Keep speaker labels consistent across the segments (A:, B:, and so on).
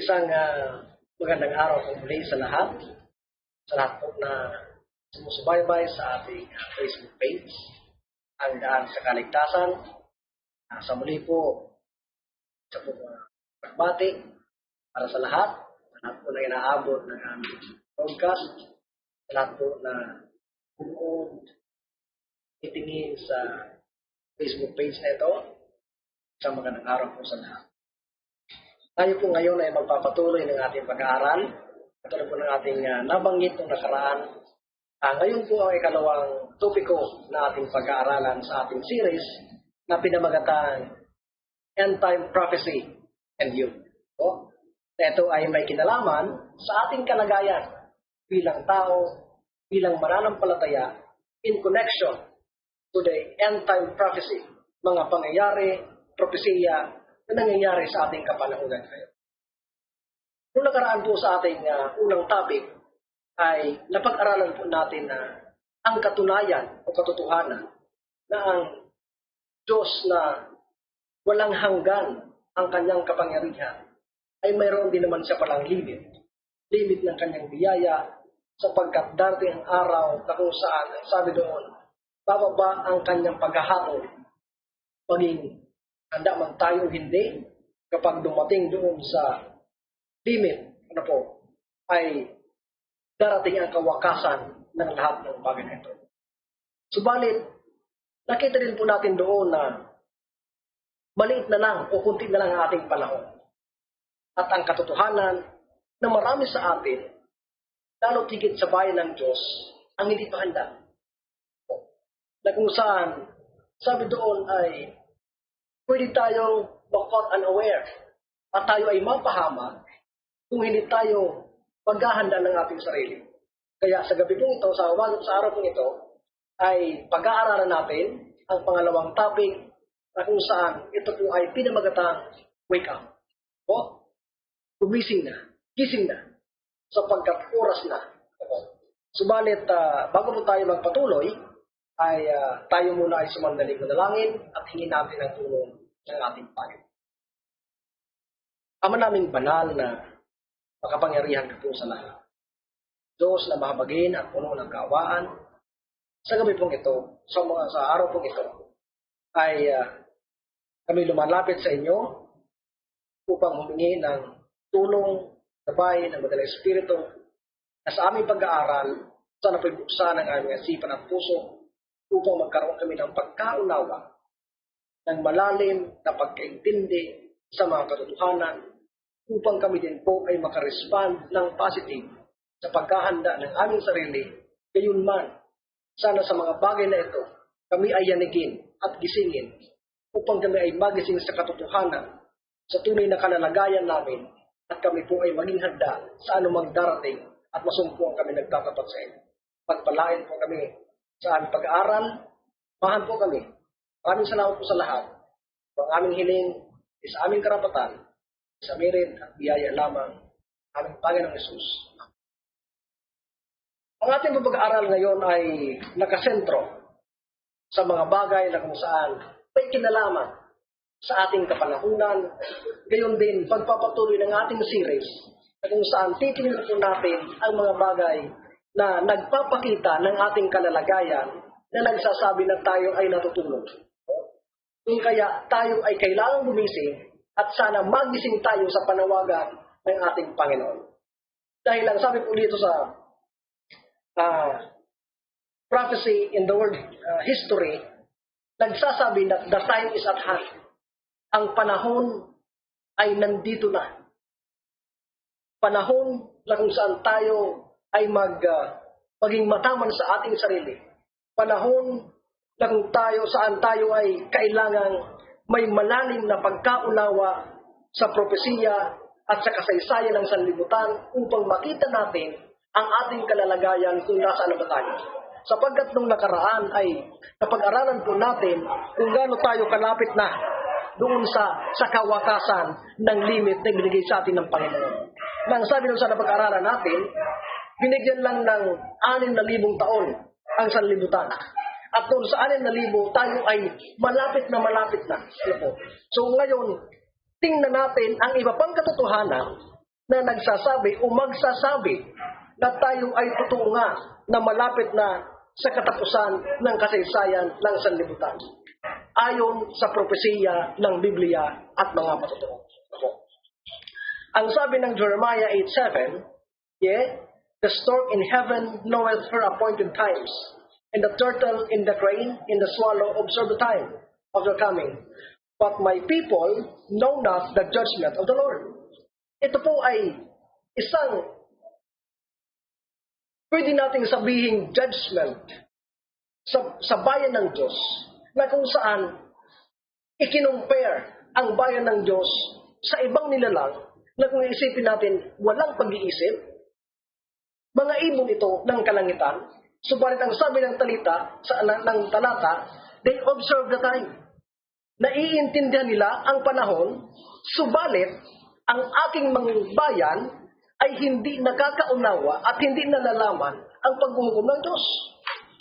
A: Isang magandang araw po muli sa lahat po na sumusubaybay sa ating Facebook page, ang Daan sa Kaligtasan. Sa muli po, sa po pagbati para sa lahat po na inaabot ng aming podcast, sa lahat po na buod, itingin sa Facebook page na ito, isang magandang araw po sa lahat. Tayo po ngayon ay magpapatuloy ng ating pag-aaral. Katulad po ng ating nabanggit ng nakaraan. Ngayon po ang ikalawang topiko na ating pag-aaralan sa ating series na pinamagatang End Time Prophecy and Youth. Ito ay may kinalaman sa ating kalagayan bilang tao, bilang mananampalataya in connection to the End Time Prophecy, mga pangyayari, propesiya, na nangyayari sa ating kapanahunan ngayon. Nung nakaraan po sa ating unang topic ay napag-aralan po natin na ang katunayan o katotohanan na ang Diyos na walang hanggan ang kanyang kapangyarihan ay mayroon din naman siya palang limit ng kanyang biyaya sapagkat darating ang araw na kung saan, sabi doon, bababa ang kanyang paghahatol maging handa man tayo hindi, kapag dumating doon sa limit, ay darating ang kawakasan ng lahat ng bagay na ito. Subalit, nakita din po natin doon na maliit na lang o kunti na lang ang ating panahon. At ang katotohanan na marami sa atin, lalo tigit sa bayan ng Diyos, ang hindi pa handa. Na kung saan, sabi doon ay pwede tayong ma-caught unaware at tayo ay mapahamak kung hindi tayo maghahanda ng ating sarili. Kaya sa gabi pong ito, sa araw pong ito, ay pag-aaralan natin ang pangalawang topic na kung saan ito po ay pinamagatang wake up. Gumising na, gising na, sapagkat oras na. Subalit, bago po tayo magpatuloy, ay tayo muna ay sumandaling manalangin at hingin natin ang tulong ng ating Panginoon. Ama naming banal na makapangyarihan ka po sa lahat. Diyos na mahabagin at puno ng kaawaan, sa gabi pong ito, sa araw pong ito, ay kami lumalapit sa inyo upang humingi ng tulong, gabay ng Madalang Espiritu na sa aming pag-aaral, sana po'y buksan ang aming isipan at puso upang magkaroon kami ng pagkaunawa ng malalim na pagkaintindi sa mga katotohanan upang kami din po ay makarespond ng positive sa paghahanda ng aming sarili. Gayon man, sana sa mga bagay na ito, kami ay yanigin at gisingin upang kami ay magising sa katotohanan sa tunay na kalalagayan namin at kami po ay maging handa sa anumang darating at masumpuang kami nagtatapat sa inyo. Pagpalain po kami sa aming pag-aaral, mahan po kami. Maraming salamat po sa lahat. Ang aming hiling is sa aming karapatan, sa merit at biyaya lamang aming Panginoong Hesus. Ang ating pag-aaral ngayon ay nakasentro sa mga bagay na kung saan may kinalaman sa ating kapanahunan. Gayon din, pagpapatuloy ng ating series na kung saan titingnan po natin ang mga bagay na nagpapakita ng ating kalalagayan na nagsasabi na tayo ay natutulog. Kung kaya tayo ay kailangang gumising at sana magising tayo sa panawagan ng ating Panginoon. Dahil ang sabi po dito sa prophecy in the world history, nagsasabi na the time is at hand. Ang panahon ay nandito na. Panahon na kung saan tayo ay maging mataman sa ating sarili. Panahon na kung saan tayo ay kailangang may malalim na pagkaunawa sa propesiya at sa kasaysayan ng sanlibutan upang makita natin ang ating kalalagayan kung nasaan na ba tayo. Sapagkat nung nakaraan ay napag-aralan po natin kung gaano tayo kalapit na doon sa kawakasan ng limit na binigay sa atin ng Panginoon. Nang sabi nung sa napag-aralan natin, binigyan lang ng 6,000 taon ang sanlibutan. At doon sa 6,000, tayo ay malapit na. So ngayon, tingnan natin ang iba pang katotohanan na nagsasabi o magsasabi na tayo ay totoo nga na malapit na sa katapusan ng kasaysayan ng sanlibutan. Ayon sa propesiya ng Biblia at mga patotoo. Ang sabi ng Jeremiah 8:7, the stork in heaven knoweth her appointed times, and the turtle in the crane in the swallow observe the time of their coming. But my people know not the judgment of the Lord. Ito po ay isang pwede nating sabihing judgment sa bayan ng Diyos na kung saan ikinumpare ang bayan ng Diyos sa ibang nilalang na kung isipin natin walang pag-iisip, mga ibon ito ng kalangitan. Subalit ang sabi ng talata, they observe the time. Naiintindihan nila ang panahon, subalit ang aking mga bayan ay hindi nakakaunawa at hindi nalalaman ang paghuhukom ng Diyos.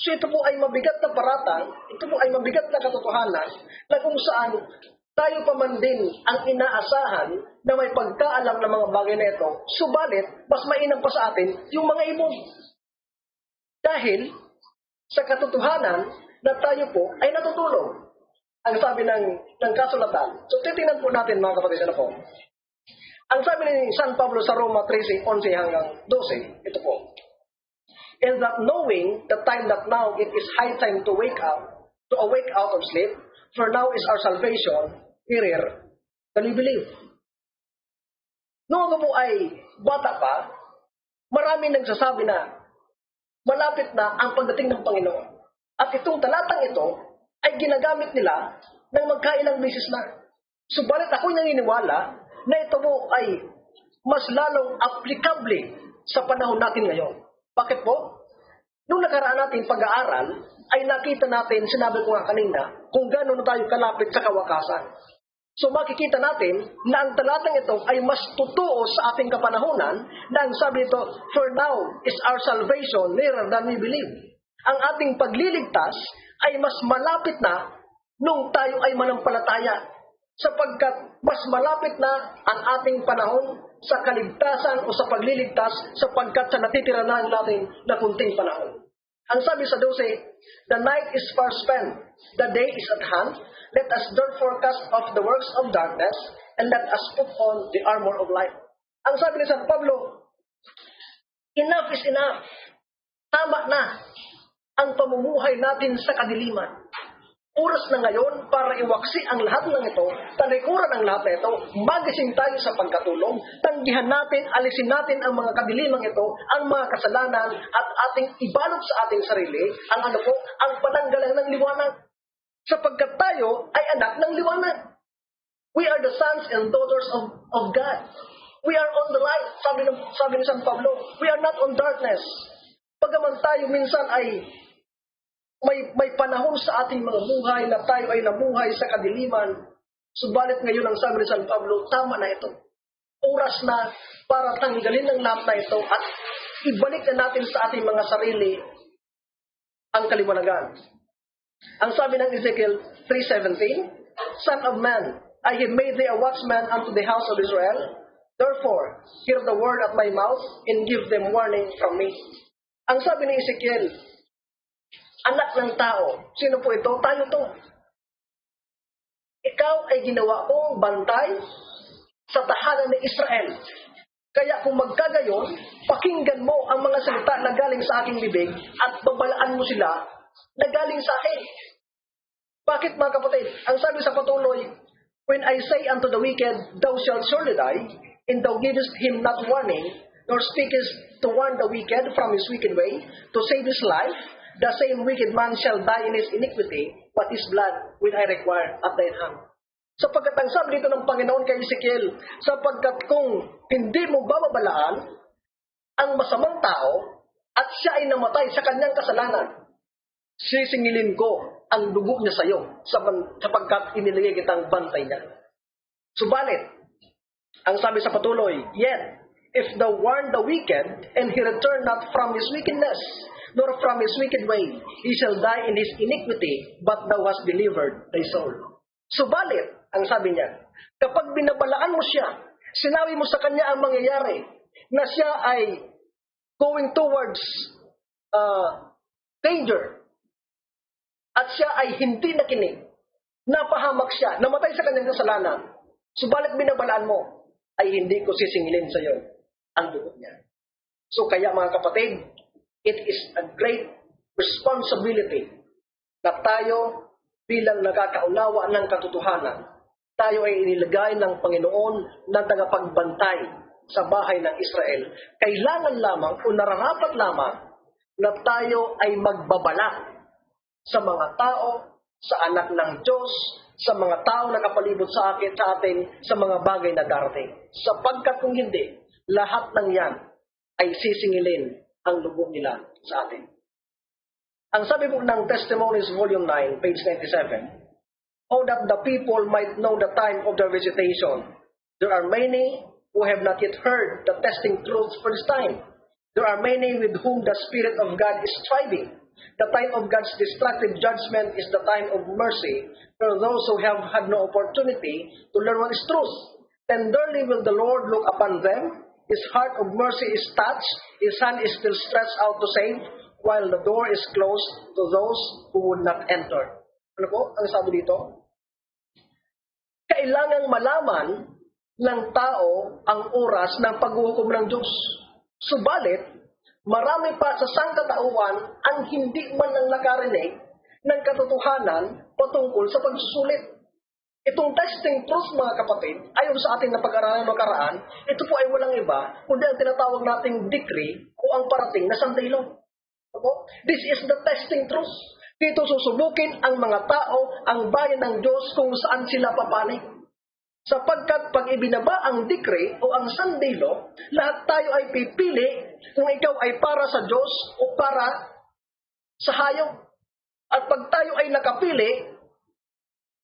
A: So ito po ay mabigat na paratang, ito po ay mabigat na katotohanan na kung saan tayo pa man din ang inaasahan na may pagkaalam ng mga bagay na ito, subalit mas mainam pa sa atin yung mga ibon. Dahil sa katotohanan na tayo po ay natutulog. Ang sabi ng kasulatan. So titingnan po natin mga kapatid, ano po? Ang sabi ni San Pablo sa Roma 13:11 hanggang 12, ito po. And that knowing the time that now it is high time to awake out of sleep, for now is our salvation, nearer than we believe. Noong ako po ay bata pa, marami nagsasabi na malapit na ang pagdating ng Panginoon. At itong talatang ito ay ginagamit nila ng magkailang beses na. Subalit ako'y naniniwala na ito po ay mas lalong applicable sa panahon natin ngayon. Bakit po? Nung nakaraan natin pag-aaral, ay nakita natin, sinabi ko nga kanina, kung gano'n tayo kalapit sa kawakasan. So makikita natin na ang talatang ito ay mas totoo sa ating kapanahunan na ang sabi ito, for now is our salvation nearer than we believe. Ang ating pagliligtas ay mas malapit na nung tayo ay manampalataya, sapagkat mas malapit na ang ating panahon sa kaligtasan o sa pagliligtas sapagkat sa natitira na natin na kunting panahon. Ang sabi sa 12, the night is far spent, the day is at hand. Let us therefore cast off the works of darkness and let us put on the armor of light. Ang sabi ni San Pablo, enough is enough. Tama na ang pamumuhay natin sa kadiliman. Oras na ngayon para iwaksi ang lahat ng ito, talikuran ang lahat na ito, magising tayo sa pagkatulong, tanggihan natin, alisin natin ang mga kadilimang ito, ang mga kasalanan, at ating ibalot sa ating sarili, ang ang pananggalang ng liwanag. Sapagkat tayo ay anak ng liwanag. We are the sons and daughters of God. We are on the light, sabi ni San Pablo. We are not on darkness. Pagaman tayo minsan ay may panahon sa ating mga buhay na tayo ay nabuhay sa kadiliman. Subalit ngayon ang sabi ni San Pablo, tama na ito. Oras na para tanggalin ang lahat na ito at ibalik na natin sa ating mga sarili ang kaliwanagan. Ang sabi ng Ezekiel 3:17, Son of man, I have made thee a watchman unto the house of Israel. Therefore, hear the word at my mouth and give them warning from me. Ang sabi ni Ezekiel, anak ng tao. Sino po ito? Tayo to. Ikaw ay ginawa kong bantay sa tahanan ng Israel. Kaya kung magkagayon, pakinggan mo ang mga salita na galing sa aking bibig at babalaan mo sila na galing sa akin. Bakit mga kapatid? Ang sabi sa patuloy, when I say unto the wicked, thou shalt surely die, and thou givest him not warning, nor speakest to warn the wicked from his wicked way, to save his life, the same wicked man shall die in his iniquity, but his blood will I require at thine hand. Sapagkat ang sabi dito ng Panginoon kay Ezekiel, sapagkat kung hindi mo bababalaan ang masamang tao at siya ay namatay sa kanyang kasalanan, sisingilin ko ang dugo niya sa iyo sapagkat iniligay kitang bantay niya. Subalit, ang sabi sa patuloy, yet, if thou warn the wicked, and he return not from his wickedness, nor from his wicked way, he shall die in his iniquity, but thou hast delivered thy soul. Subalit, ang sabi niya, kapag binabalaan mo siya Sinabi mo sa kanya ang mangyayari na siya ay going towards danger at siya ay hindi nakinig. Napahamak siya, namatay sa kanyang kasalanan. Subalit binabalaan mo, ay hindi ko sisingilin sa iyo ang dugo niya. So kaya mga kapatid, it is a great responsibility na tayo bilang nakakaunawa ng katotohanan, tayo ay inilagay ng Panginoon na tagapagbantay sa bahay ng Israel. Kailangan lamang o nararapat lamang na tayo ay magbabala sa mga tao, sa anak ng Diyos, sa mga tao na kapalibot sa atin, sa mga bagay na darating. Sapagkat kung hindi, lahat ng yan ay sisingilin ang lubog nila sa atin. Ang sabi po ng Testimonies Volume 9, page 97, "Oh, that the people might know the time of their visitation. There are many who have not yet heard the testing truth for this time. There are many with whom the Spirit of God is striving. The time of God's destructive judgment is the time of mercy for those who have had no opportunity to learn what is truth. Tenderly will the Lord look upon them. His heart of mercy is touched. His hand is still stretched out to save, while the door is closed to those who would not enter." Ano po ang sabi dito? Kailangang malaman ng tao ang oras ng paghuhukom ng Diyos. Subalit, marami pa sa sangkatauhan ang hindi man lang nakarinig ng katotohanan patungkol sa pagsusulit. Itong testing truth, mga kapatid, ayon sa ating napag-aralan ng nakaraan, ito po ay walang iba kundi ang tinatawag nating decree o ang parating na sandilo. This is the testing truth. Dito susubukin ang mga tao, ang bayan ng Diyos kung saan sila papanig. Sapagkat pag ibinaba ang decree o ang sandilo, lahat tayo ay pipili kung ikaw ay para sa Diyos o para sa hayop. At pag tayo ay nakapili,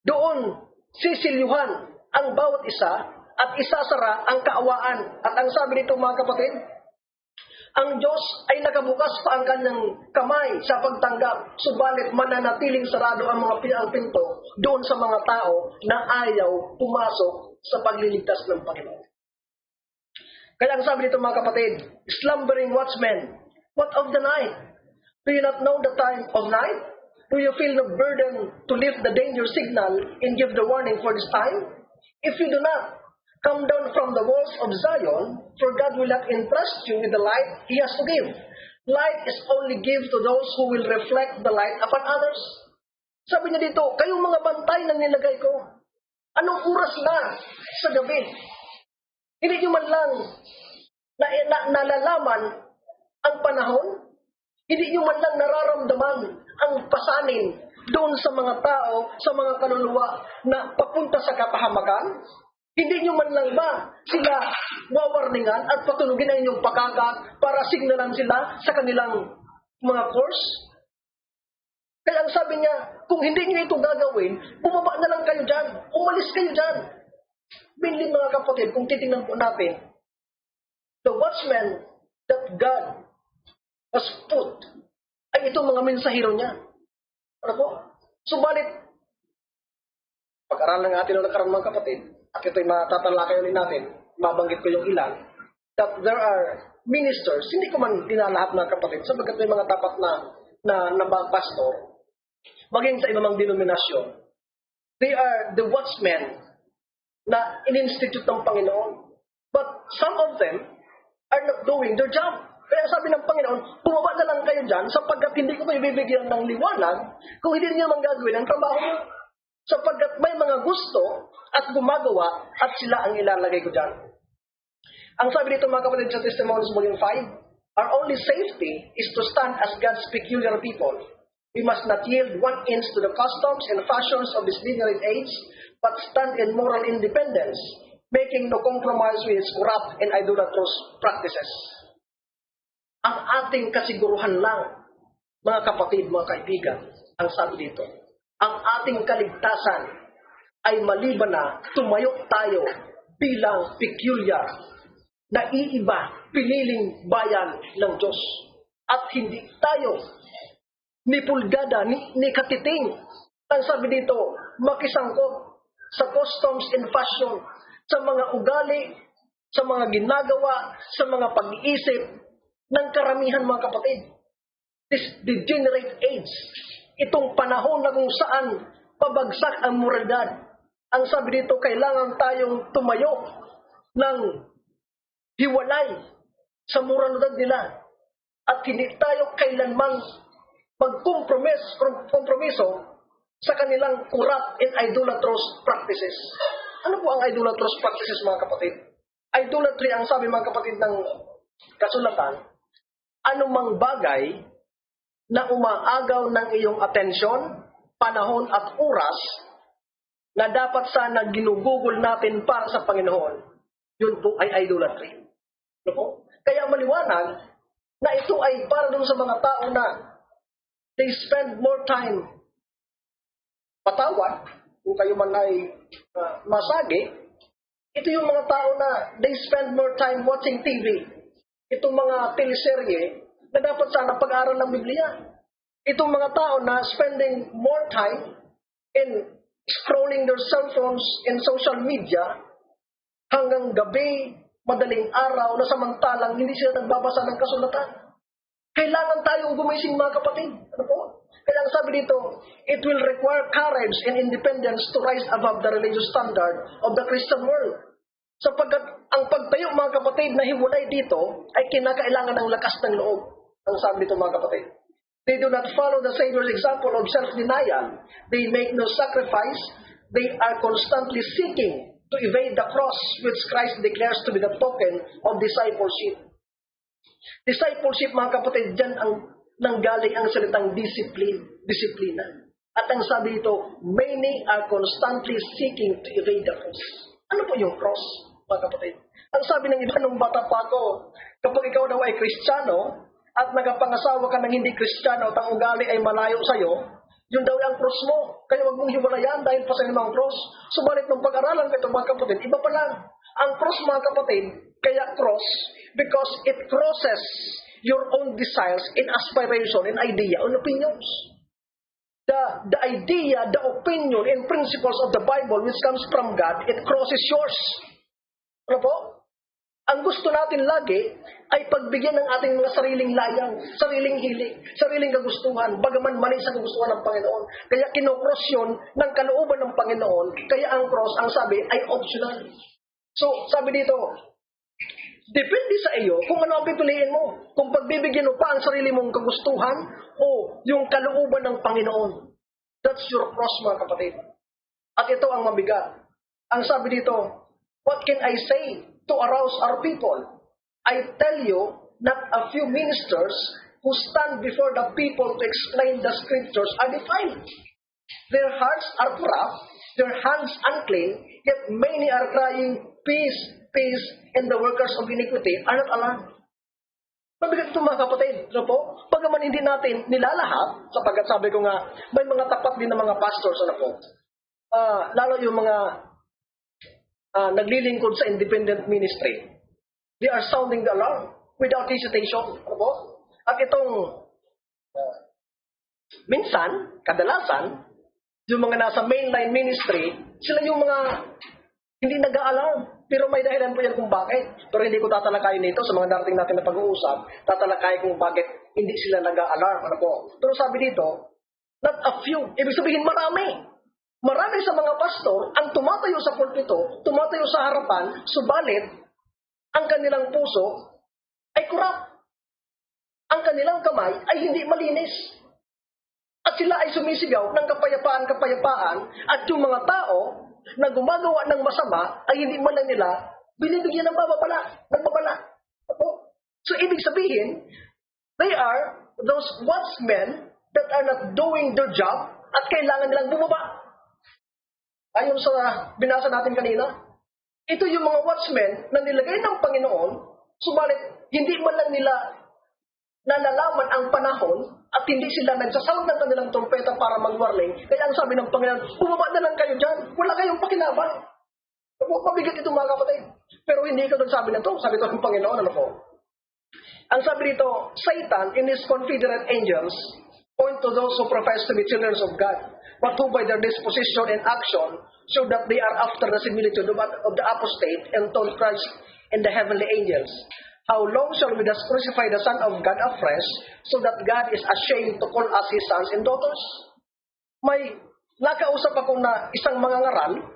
A: doon sisilyuhan ang bawat isa at isasara ang kaawaan. At ang sabi nito, mga kapatid, ang Diyos ay nakabukas pa ang kanyang kamay sa pagtanggap, subalit mananatiling sarado ang mga pinto doon sa mga tao na ayaw pumasok sa pagliligtas ng Panginoon. Kaya ang sabi nito, mga kapatid, slumbering watchmen, what of the night? Do you not know the time of night? Do you feel no burden to lift the danger signal and give the warning for this time? If you do not, come down from the walls of Zion, for God will not entrust you with the light He has to give. Light is only given to those who will reflect the light upon others. Sabi niya dito, kayong mga bantay na nilagay ko, anong oras na sa gabi? Hindi nyo man lang nalalaman ang panahon? Hindi nyo man lang nararamdaman ang pasanin doon sa mga tao, sa mga kaluluwa na papunta sa kapahamakan? Hindi nyo man lang ba sila wawarningan at patulugin ang inyong pakaka para signalan sila sa kanilang mga course? Kaya ang sabi niya, kung hindi nyo ito gagawin, bumaba na lang kayo dyan. Umalis kayo dyan. Mainly, mga kapatid, kung titingnan po natin, the watchman that God has put ay itong mga mensahero niya. Ano po? Subalit, pag-aralan ng atin ng nakarang mga kapatid, at ito'y matatalakay ulit natin, mabanggit ko yung ilan, that there are ministers, hindi ko man dinalahat mga kapatid, sabagat may mga tapat na pastor, maging sa ibang denominasyon, they are the watchmen na in-institute ng Panginoon. But some of them are not doing their job. Kaya sabi ng Panginoon, bumaba na lang kayo dyan sapagkat hindi ko kayo bibigyan ng liwanag kung hindi niyo man gagawin ang trabaho niyo. Sapagkat may mga gusto at gumagawa at sila ang ilalagay ko dyan. Ang sabi dito, mga kapatid, sa Testimonies Volume 5, our only safety is to stand as God's peculiar people. We must not yield 1 inch to the customs and fashions of this degenerate age, but stand in moral independence, making no compromise with its corrupt and idolatrous practices. Ang ating kasiguruhan lang, mga kapatid, mga kaibigan, ang sabi dito, ang ating kaligtasan ay maliban na tumayo tayo bilang peculiar, na iiba, piniling bayan ng Diyos. At hindi tayo ni pulgada, ni katiting. Ang sabi dito, makisangkot sa customs and fashion, sa mga ugali sa mga ginagawa, sa mga pag-iisip ng karamihan mga kapatid. This degenerate age, itong panahon na kung saan pabagsak ang moralidad. Ang sabi dito, kailangan tayong tumayo ng hiwalay sa moralidad nila. At hindi tayo kailanman magkompromiso sa kanilang corrupt and idolatrous practices. Ano po ang idolatrous practices mga kapatid? Idolatry, ang sabi mga kapatid ng kasulatan, anumang bagay na umaagaw ng iyong atensyon, panahon at oras na dapat sana ginugugol natin para sa Panginoon. Yun po ay idolatry. Ano po? Kaya maliwanag na ito ay para doon sa mga tao na they spend more time patawad, kung kayo man ay masagi, ito yung mga tao na they spend more time watching TV. Itong mga teleserye na dapat sana pag-aaral ng Biblia. Itong mga tao na spending more time in scrolling their cell phones in social media hanggang gabi, madaling araw, na samantalang hindi sila nagbabasa ng kasulatan. Kailangan tayong gumising mga kapatid. Ano po? Kaya ang sabi dito, it will require courage and independence to rise above the religious standard of the Christian world. Sapagkat ang pagtayo mga kapatid na hiwalay dito ay kinakailangan ng lakas ng loob. Ang sabi dito mga kapatid. They do not follow the Savior's example of self-denial. They make no sacrifice. They are constantly seeking to evade the cross which Christ declares to be the token of discipleship. Discipleship mga kapatid, dyan ang nanggaling ang salitang disiplina. At ang sabi dito, many are constantly seeking to evade the cross. Ano po yung cross, mga kapatid? Ang sabi ng iba nung bata pa ako, kapag ikaw daw ay Kristiyano, at nagapangasawa ka ng hindi Kristiyano at ang ugali ay malayo sa'yo, yun daw ang cross mo. Kaya wag mong hiwalayan dahil pa sa limang cross. Subalit nung pag-aralan ko ito mga kapatid, iba pa lang. Ang cross mga kapatid, kaya cross, because it crosses your own desires and aspiration and idea and opinions. The idea, the opinion and principles of the Bible which comes from God, it crosses yours. Ano po? Ang gusto natin lagi ay pagbigyan ng ating mga sariling layang, sariling hilig, sariling kagustuhan, bagaman mali sa kagustuhan ng Panginoon. Kaya kinocross yun ng kalooban ng Panginoon. Kaya ang cross, ang sabi, ay optional. So, sabi dito, depende sa iyo kung ano ang pipiliin mo. Kung pagbibigyan mo pa ang sarili mong kagustuhan o yung kalooban ng Panginoon. That's your cross mga kapatid. At ito ang mabigat. Ang sabi dito, what can I say to arouse our people? I tell you, not a few ministers who stand before the people to explain the scriptures are defiled. Their hearts are corrupt, their hands unclean, yet many are crying, peace, peace, and the workers of iniquity are not alarmed. Mabigat ito mga kapatid. So po, pagaman hindi natin nilalahat, sapagkat sabi ko nga, may mga tapat din na mga pastors, ano po, lalo yung mga naglilingkod sa independent ministry. They are sounding the alarm without hesitation. Ano po? At itong minsan, kadalasan, yung mga nasa mainline ministry, sila yung mga hindi nag-a-alarm. Pero may dahilan po yan kung bakit. Pero hindi ko tatalakayin nito sa mga darating natin na pag-uusap. Tatalakayin kung bakit hindi sila nag-a-alarm. Ano po? Pero sabi dito, not a few. Ibig sabihin marami. Marami sa mga pastor ang tumatayo sa pulpito, tumatayo sa harapan, subalit ang kanilang puso ay kurap. Ang kanilang kamay ay hindi malinis. At sila ay sumisigaw ng kapayapaan, at yung mga tao na gumagawa ng masama ay hindi man lang nila binibigyan ng nagbabala. So ibig sabihin, they are those watchmen that are not doing their job at kailangan nilang bumaba. Ayon sa binasa natin kanina, ito yung mga watchmen na nilagay ng Panginoon, subalit hindi man lang nila nalalaman ang panahon at hindi sila nagsasound ng kanilang trumpeta para mag-warning. Kaya ang sabi ng Panginoon, bumaba na lang kayo dyan, wala kayong pakinabang. Mabigat ito mga kapatid. Pero hindi ito sabi na ito, sabi ito ng Panginoon, ano po? Ang sabi dito, Satan and his confederate angels point to those who profess to be children of God, but who by their disposition and action show that they are after the similitude of the apostate and told Christ and the heavenly angels. How long shall we thus crucify the Son of God afresh, so that God is ashamed to call us His sons and daughters? May nakausap ako na isang mangangaral,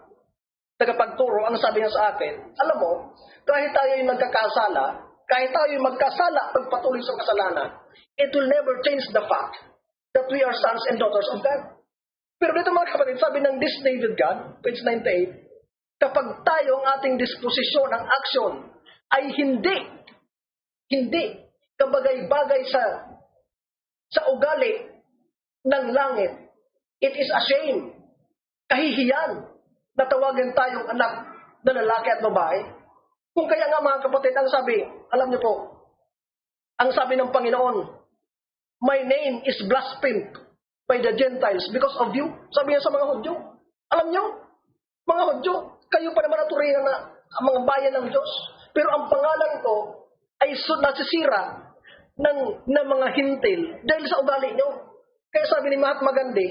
A: tagapagturo, ang sabi niya sa akin, alam mo, kahit tayo yung nagkakasala, kahit tayo yung magkasala, pagpatuloy sa kasalanan, it will never change the fact that we are sons and daughters of God. Pero dito mga kapatid, sabi ng This Day with God, page 98, kapag tayo ang ating disposisyon, ang action, ay hindi kabagay-bagay sa ugali ng langit, it is a shame, kahihiyan, na tawagin tayong anak na lalaki at babae. Kung kaya nga mga kapatid, ang sabi, alam niyo po, ang sabi ng Panginoon, my name is blasphemed by the Gentiles because of you. Sabi niya sa mga Hudyo. Alam niyo, mga Hudyo, kayo pa naman naturingan na ang mga bayan ng Diyos. Pero ang pangalan ko ay nasisira ng mga hintil dahil sa ugali niyo. Kaya sabi ni Mahatma Gandhi,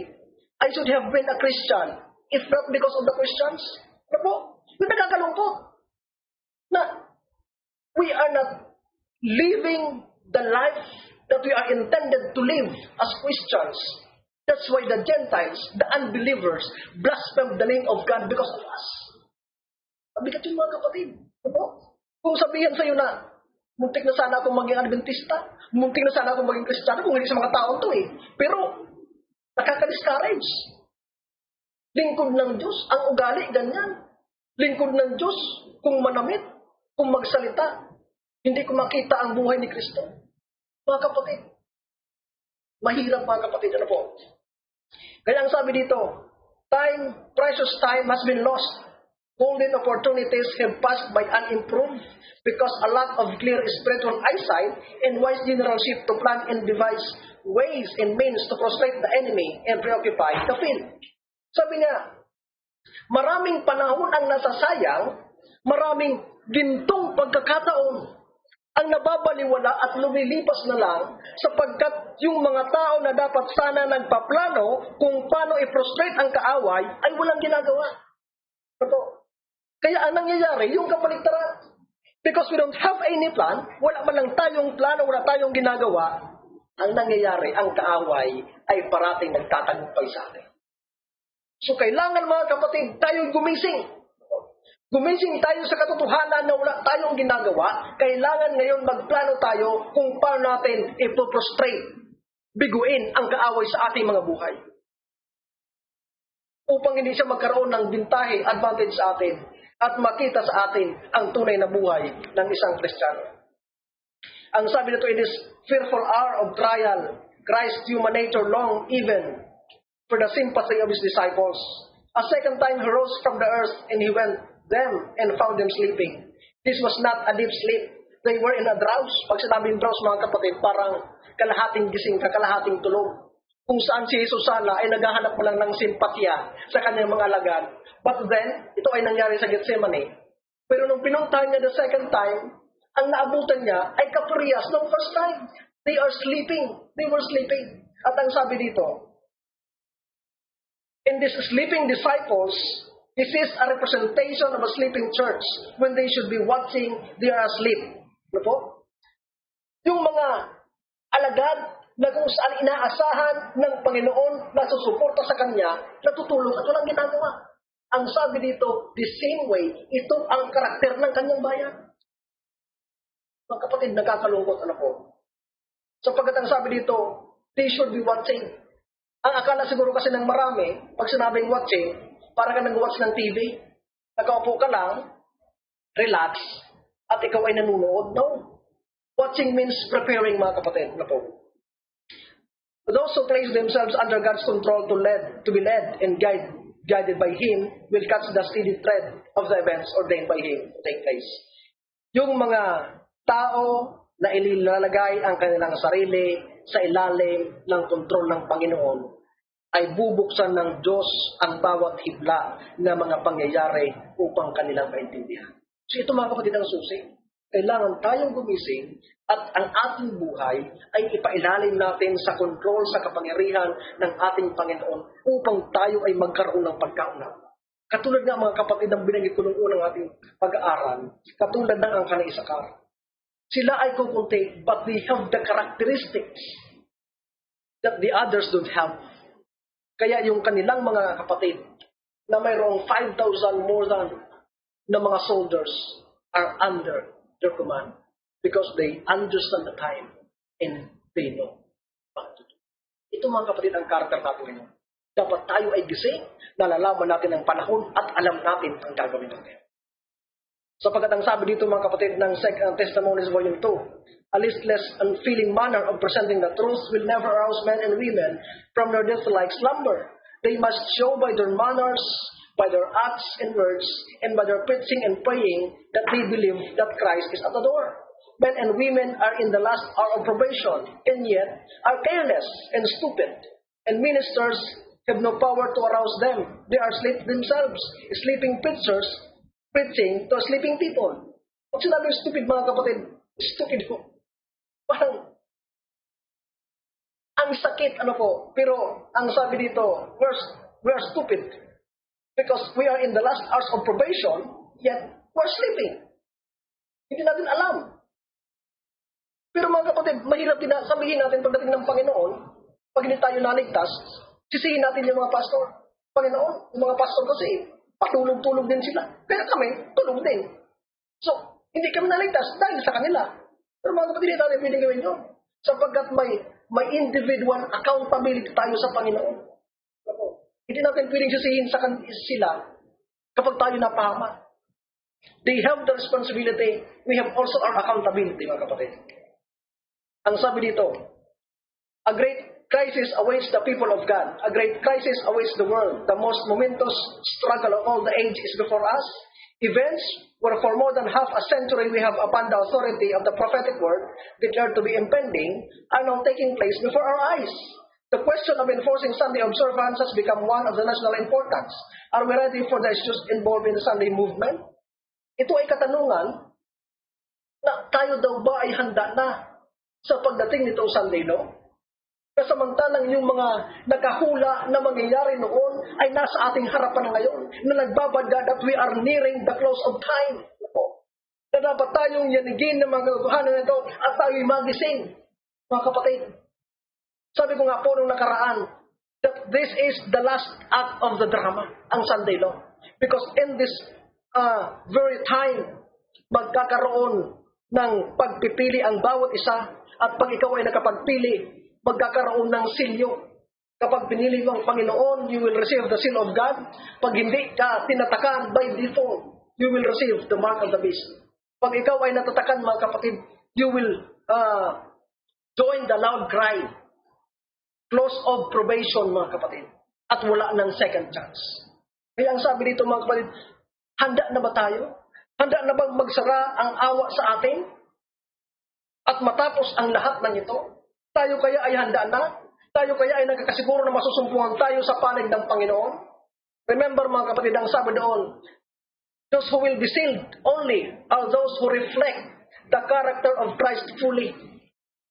A: I should have been a Christian if not because of the Christians. Ano po? Yung nakakalungkot na we are not living the life that we are intended to live as Christians. That's why the Gentiles, the unbelievers, blaspheme the name of God because of us. Mabigat yung mga kapatid. Ano? Kung sabihin sa iyo na, muntik na sana akong maging Adventista, muntik na sana akong maging Kristiyano, kung hindi sa mga taon to Pero, nakaka-discourage. Lingkod ng Diyos, ang ugali, ganyan. Lingkod ng Diyos, kung manamit, kung magsalita, hindi ko makita ang buhay ni Kristo. Mga kapatid, mahirap mga kapatid, ano po? Kaya ang sabi dito, precious time has been lost. Golden opportunities have passed by unimproved because a lack of clear spiritual eyesight and wise generalship to plan and devise ways and means to frustrate the enemy and preoccupy the field. Sabi niya, maraming panahon ang nasasayang, maraming gintong pagkakataon ang nababaliwala at lumilipas na lang sapagkat yung mga tao na dapat sana nagpaplano kung paano i-frustrate ang kaaway ay walang ginagawa. Ito. Kaya ang nangyayari, yung kabaligtaran. Because we don't have any plan, wala man lang tayong plano, wala tayong ginagawa, ang nangyayari, ang kaaway ay parating nagtatagumpay sa atin. So kailangan mga kapatid, tayong gumising. Gumising tayo sa katotohanan na wala tayong ginagawa. Kailangan ngayon magplano tayo kung paano natin ipoprostrate, biguin ang kaaway sa ating mga buhay. Upang hindi siya magkaroon ng bintahe, advantage sa atin, at makita sa atin ang tunay na buhay ng isang Kristiyano. Ang sabi nito, in this fearful hour of trial, Christ's human nature long even for the sympathy of His disciples. A second time He rose from the earth and He went them and found them sleeping. This was not a deep sleep. They were in a drowse. Pag sinabing drowse mga kapatid, parang kalahating gising, kalahating tulog. Kung saan si Jesus sana ay naghahanap mo lang ng simpatya sa kanyang mga alagad. But then, ito ay nangyari sa Gethsemane. Pero nung pinuntahan niya the second time, ang naabutan niya ay kaparehas ng first time. They are sleeping. They were sleeping. At ang sabi dito, in these sleeping disciples, this is a representation of a sleeping church. When they should be watching, they are asleep. Ano po? Yung mga alagad na kung saan inaasahan ng Panginoon na susuporta sa Kanya, natutulog at walang ginagawa. Ang sabi dito, the same way, ito ang karakter ng Kanyang bayan. Mga kapatid, nakakalungkot ano po. Sapagkat ang sabi dito, they should be watching. Ang akala siguro kasi ng marami, pag sinabing watching, para ka nag-watch ng TV, nakaupo ka lang, relax, at ikaw ay nanunood. No. Watching means preparing, mga kapatid. Ano po. Those who place themselves under God's control to be led and guided by Him will catch the steady thread of the events ordained by Him to take place. Yung mga tao na inilalagay ang kanilang sarili sa ilalim ng kontrol ng Panginoon ay bubuksan ng Diyos ang bawat hibla ng mga pangyayari upang kanilang maintindihan. So ito mga kapatid ang susi. Kailangan tayong gumising at ang ating buhay ay ipailalim natin sa kontrol, sa kapangyarihan ng ating Panginoon upang tayo ay magkaroon ng pagkaunawa. Katulad nga mga kapatid ang binanggit ko noong unang ating pag-aaral, katulad ng ang Kaligtasan. Sila ay kukunti, but they have the characteristics that the others don't have. Kaya yung kanilang mga kapatid na mayroong 5,000 more than na mga soldiers are under their command because they understand the time and they know what to do. Ito mga kapatid ang karakter natin ngayon. Dapat tayo ay gising, nalalaman natin ang panahon at alam natin ang gagawin natin. Sapagkat ang sabi dito mga kapatid ng 2 Testimonies Volume 2, a listless, unfeeling manner of presenting the truth will never arouse men and women from their death-like slumber. They must show by their manners, by their acts and words, and by their preaching and praying that they believe that Christ is at the door. Men and women are in the last hour of probation, and yet are careless and stupid, and ministers have no power to arouse them. They are asleep themselves, sleeping preachers, preaching to sleeping people. Pag sinabing stupid mga kapatid, stupid po. Parang, ang sakit, pero ang sabi dito, we are stupid. Because we are in the last hours of probation, yet we're sleeping. Hindi natin alam. Pero mga kapatid, mahirap din na sabihin natin pagdating ng Panginoon, pag hindi tayo naligtas, sisihin natin yung mga pastor. Panginoon, yung mga pastor kasi, patulog-tulog din sila. Kaya kami, tulog din. So, hindi kami naligtas dahil sa kanila. Pero mga kapatid, hindi tayo pwedeng gawin yun. Sapagkat may individual accountability tayo sa Panginoon. Hindi natin pwedeng sisihin sa sila kapag tayo napahama. They have the responsibility. We have also our accountability, mga kapatid. Ang sabi dito, a great crisis awaits the people of God. A great crisis awaits the world. The most momentous struggle of all the age is before us. Events where for more than half a century we have upon the authority of the prophetic word declared to be impending are now taking place before our eyes. The question of enforcing Sunday observance has become one of the national importance. Are we ready for the issues involved in the Sunday movement? Ito ay katanungan na tayo daw ba ay handa na sa pagdating nito Sunday law? Kasamantalang yung mga nakahula na mangyayari noon ay nasa ating harapan ngayon na nagbabadya that we are nearing the close of time. Na dapat tayong yanigin ng mga katotohanan nito at tayo'y magising. Mga kapatid, sabi ko nga po nung nakaraan that this is the last act of the drama, ang Sunday law. Because in this very time, magkakaroon ng pagpipili ang bawat isa at pag ikaw ay nakapagpili, magkakaroon ng silyo. Kapag pinili mo ang Panginoon, you will receive the seal of God. Pag hindi ka tinatakan by default, you will receive the mark of the beast. Pag ikaw ay natatakan, mga kapatid, you will join the loud cry. Close of probation, mga kapatid. At wala ng second chance. Kaya ang sabi dito, mga kapatid, handa na ba tayo? Handa na bang magsara ang awa sa atin? At matapos ang lahat ng ito, tayo kaya ay handa na? Tayo kaya ay nagkakasiguro na masusumpungan tayo sa panig ng Panginoon? Remember mga kapatid, ang sabi doon, those who will be sealed only are those who reflect the character of Christ fully.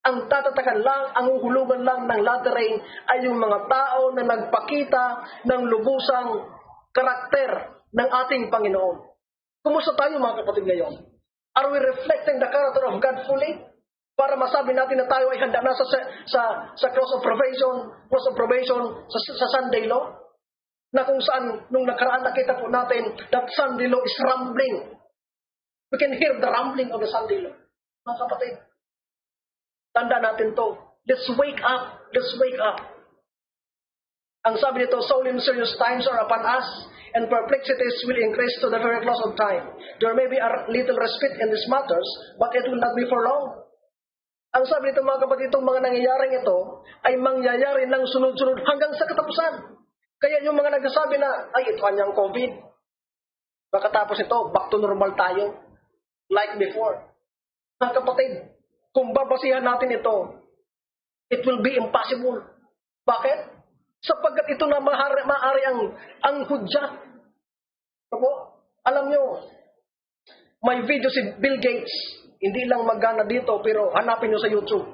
A: Ang tatatakan lang, ang uhulugan lang ng latter rain ay yung mga tao na nagpakita ng lubusang karakter ng ating Panginoon. Kumusta tayo mga kapatid ngayon? Are we reflecting the character of God fully? Para masabi natin na tayo ay handa na sa cross of probation, sa Sunday law, na kung saan, nung nakaraan nakita po natin, that Sunday law is rumbling. We can hear the rumbling of the Sunday law. Mga kapatid, tanda natin to. Let's wake up. Let's wake up. Ang sabi nito, solemn serious times are upon us, and perplexities will increase to the very close of time. There may be a little respite in these matters, but it will not be for long. Ang sabi nito mga kapatid, itong mga nangyayaring ito ay mangyayari ng sunod-sunod hanggang sa katapusan. Kaya yung mga nagsasabi na, ay ito kanyang COVID. Makatapos ito, back to normal tayo. Like before. Mga kapatid, kung babasihan natin ito, it will be impossible. Bakit? Sapagkat ito na maaari ang hudyat. Alam nyo, may video si Bill Gates. Hindi lang magana dito, pero hanapin nyo sa YouTube.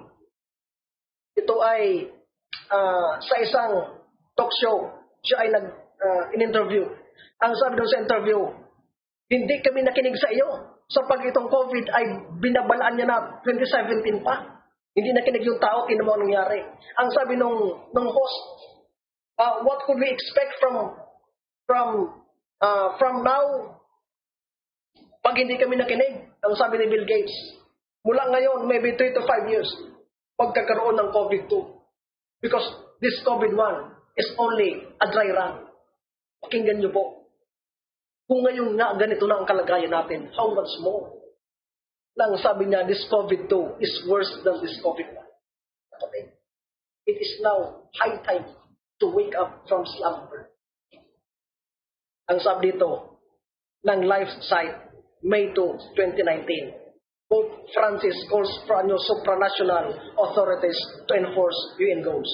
A: Ito ay sa isang talk show. Siya ay in-interview. Ang sabi doon sa interview, hindi kami nakinig sa iyo. Sapag itong COVID ay binabalaan niya na 2017 pa. Hindi nakinig yung tao, tinan mo ang nangyari. Ang sabi nung host, what could we expect from now pag hindi kami nakinig? Ang sabi ni Bill Gates, mula ngayon, maybe 3 to 5 years, pagkakaroon ng COVID-2. Because this COVID-1 is only a dry run. Pakinggan niyo po. Kung ngayon nga ganito na ang kalagayan natin, how much more? Lang sabi niya, this COVID-2 is worse than this COVID-1. It is now high time to wake up from slumber. Ang sabi dito, ng life site, May 2, 2019, Pope Francis calls for supranational authorities to enforce UN goals.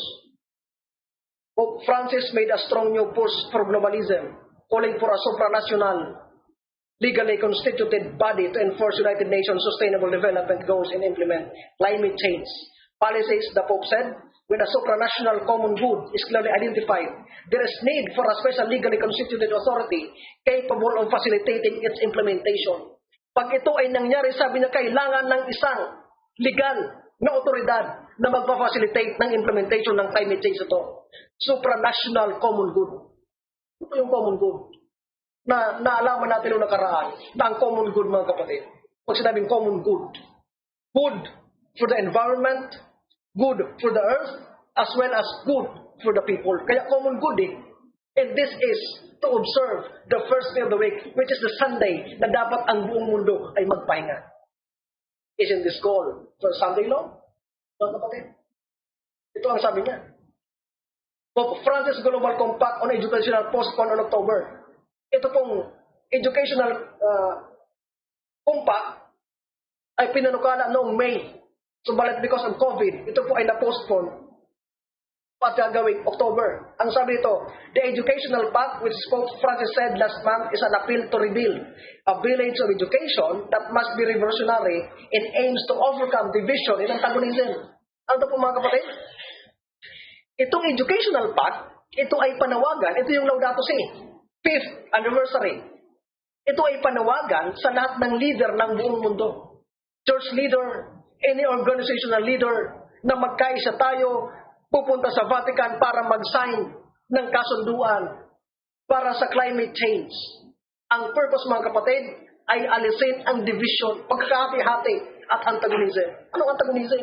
A: Pope Francis made a strong new push for globalism, calling for a supranational, legally constituted body to enforce United Nations Sustainable Development Goals and implement climate change policies. The Pope said, when a supranational common good is clearly identified, there is need for a special legally constituted authority capable of facilitating its implementation. Pag ito ay nangyari, sabi niya, kailangan ng isang legal na otoridad na magpa-facilitate ng implementation ng climate change ito. Supranational common good. Ito yung common good. Na naalaman natin noong nakaraan na ang common good, mga kapatid. Pag sinabing common good, good for the environment, good for the earth, as well as good for the people. Kaya common good eh. And this is to observe the first day of the week, which is the Sunday, na dapat ang buong mundo ay magpahinga. Isn't this call for Sunday law? Mga kapatid. Ito ang sabi niya. Pope Francis Global Compact on Educational postponed on October. Ito pong educational compact ay pinanukala noong May. Subalit because of COVID, ito po ay na-postpone at gagawin October. Ang sabi ito, the educational pact which Pope Francis said last month is an appeal to rebuild a village of education that must be revolutionary and aims to overcome division and antagonism. Ano po mga kapatid? Itong educational pact, ito ay panawagan, ito yung Laudato Si, 5th anniversary. Ito ay panawagan sa lahat ng leader ng buong mundo. Church leader, any organizational leader, na magkaisa tayo, pupunta sa Vatican para mag-sign ng kasunduan para sa climate change. Ang purpose, mga kapatid, ay alisin ang division, pagkakahati-hati at antagonism. Anong antagonism?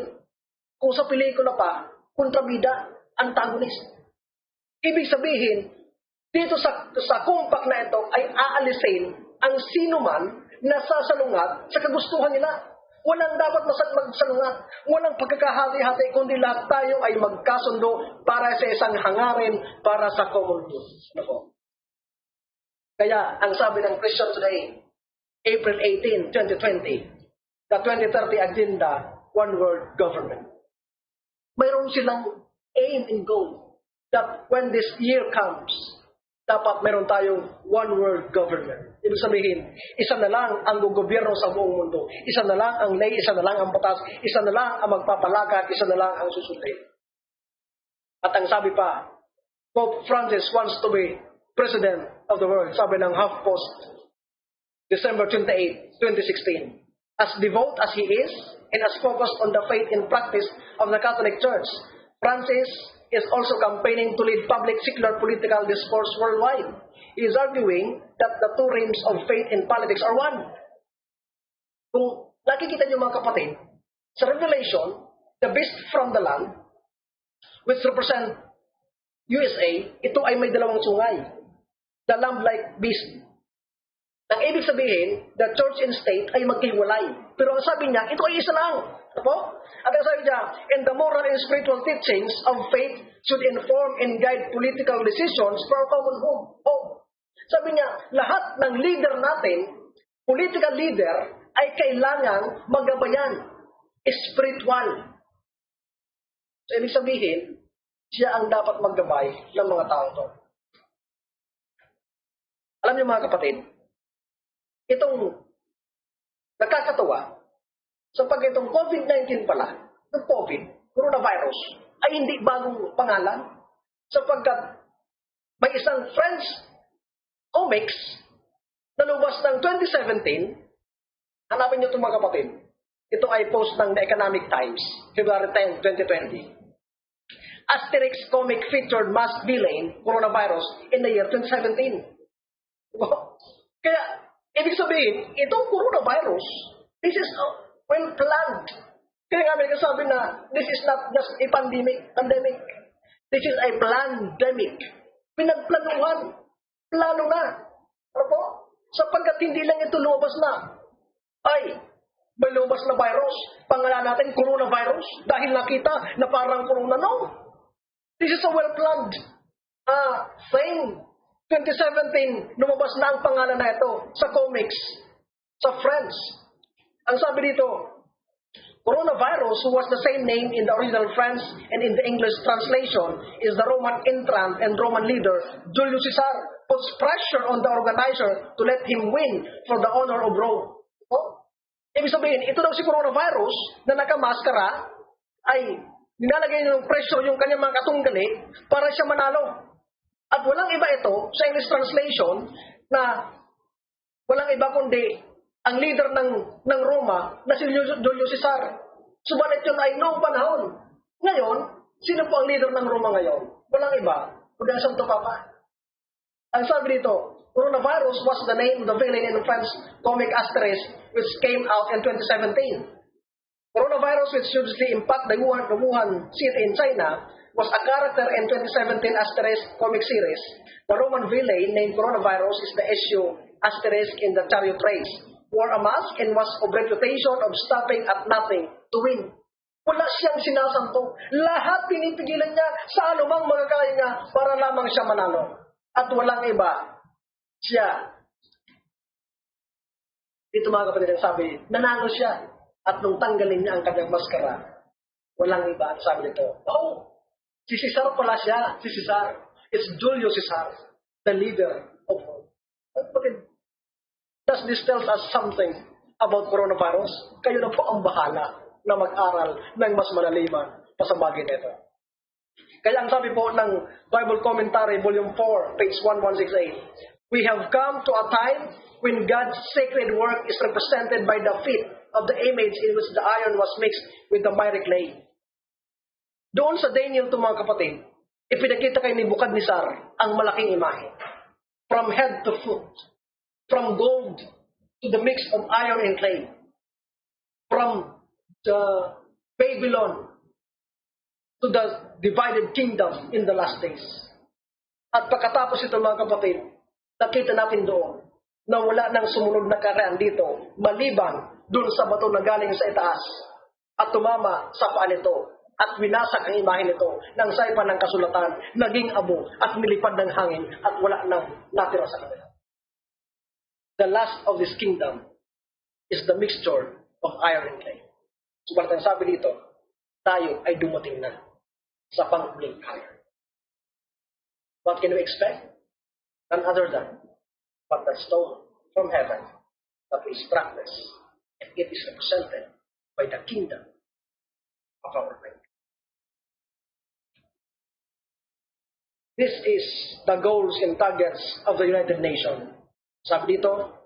A: Kung sa pelikula pa, kontrabida, antagonist. Ibig sabihin, dito sa compact na ito ay aalisin ang sino man na sasalungat sa kagustuhan nila. Walang dapat magsalungat, walang pagkakahati-hati, kundi lahat tayo ay magkasundo para sa isang hangarin, para sa common good. Kaya, ang sabi ng Christian Today, April 18, 2020, the 2030 Agenda, One World Government. Mayroon silang aim and goal that when this year comes, dapat meron tayong one world government. Ibig sabihin, isa na lang ang gobyerno sa buong mundo. Isa na lang ang lay, isa na lang ang batas, isa na lang ang magpapalakad, isa na lang ang susundin. At ang sabi pa, Pope Francis wants to be President of the world. Sabi ng HuffPost, December 28, 2016. As devout as he is, and as focused on the faith and practice of the Catholic Church, Francis is also campaigning to lead public secular political discourse worldwide. He is arguing that the two realms of faith and politics are one. Kung nakikita niyo mga kapatid, sa Revelation, the beast from the land, which represent USA, ito ay may dalawang sungay. The lamb-like beast. Ang ibig sabihin, the church and state ay maghiwalay. Pero ang sabi niya, ito ay isa lang. Ano? At ang sabi niya, and the moral and spiritual teachings of faith should inform and guide political decisions for our common home. Sabi niya, lahat ng leader natin, political leader, ay kailangang magabayan. Spiritual. So, ibig sabihin, siya ang dapat maggabay ng mga tao to. Alam niyo mga kapatid, itong nakakatawa, sapagkat itong COVID-19 pala, yung COVID, coronavirus, ay hindi bagong pangalan, sapagkat may isang French comics na lumabas ng 2017, hanapin nyo ito mga kapatid. Ito ay post ng The Economic Times, February 10, 2020. Asterix comic featured mass villain coronavirus in the year 2017. Kaya, ibig sabihin, itong coronavirus, this is well planned. Kaya nga may kasabi na, this is not just a pandemic. This is a pandemic. Pinagplanuhan. Plano na. Ano po? Sapagkat hindi lang ito lumabas na. Ay, may lumabas na virus. Pangalan natin, coronavirus. Dahil nakita na parang corona. No. This is a well-planned thing. 2017, lumabas na ang pangalan na ito sa comics, sa Friends. Ang sabi dito, coronavirus, who was the same name in the original French and in the English translation, is the Roman intrant and Roman leader, Julius Caesar, puts pressure on the organizer to let him win for the honor of Rome. Ibig sabihin, ito daw si coronavirus na nakamaskara ay nilalagay ng pressure yung kanyang mga katunggali para siya manalo. At walang iba ito sa English translation na walang iba kundi ang leader ng Roma na si Julius Caesar. Subalit yun ay noong panahon. Ngayon, sino po ang leader ng Roma ngayon? Walang iba, kundi ang Santo Papa. Ang sabi dito, coronavirus was the name of the villain in French comic Asterix, which came out in 2017. Coronavirus, which hugely impact the Wuhan city in China, was a character in 2017 Asterix comic series. The Roman villain named coronavirus is the issue Asterix in the chariot race, wore a mask and was of reputation of stopping at nothing to win. Wala siyang sinasanto. Lahat pinipigilan niya sa anumang magagaya niya para lamang siya manalo. At walang iba. Siya. Dito mga kapatid ang sabi, nanalo siya. At nung tanggalin niya ang kanyang maskara, walang iba. At sabi nito, oh, si Caesar pala siya. Si Caesar. It's Julius Caesar, the leader of Rome. Does this tell us something about coronavirus? Kayo na po ang bahala na mag-aral ng mas malaliman pa sa bagay nito. Kaya ang sabi po ng Bible Commentary, Volume 4, page 1168, we have come to a time when God's sacred work is represented by the feet of the image in which the iron was mixed with the miry clay. Doon sa Daniel to mga kapatid, ipinakita kay Nebuchadnezzar ang malaking imahe. From head to foot. From gold to the mix of iron and clay. From the Babylon to the divided kingdom in the last days. At pagkatapos ito mga kapatid, nakita natin doon na wala nang sumunod na karaan dito, maliban doon sa bato na galing sa itaas at tumama sa paan nito at winasak ang imahe nito ng saipan ng kasulatan, naging abo at nilipad ng hangin at wala nang natira sa kanila. The last of this kingdom is the mixture of iron and clay. Subalit ang sabi dito, tayo ay dumating na sa panghuling iron. What can we expect? None other than but the stone from heaven that is practiced, and it is represented by the kingdom of our faith. This is the goals and targets of the United Nations. Sabi dito,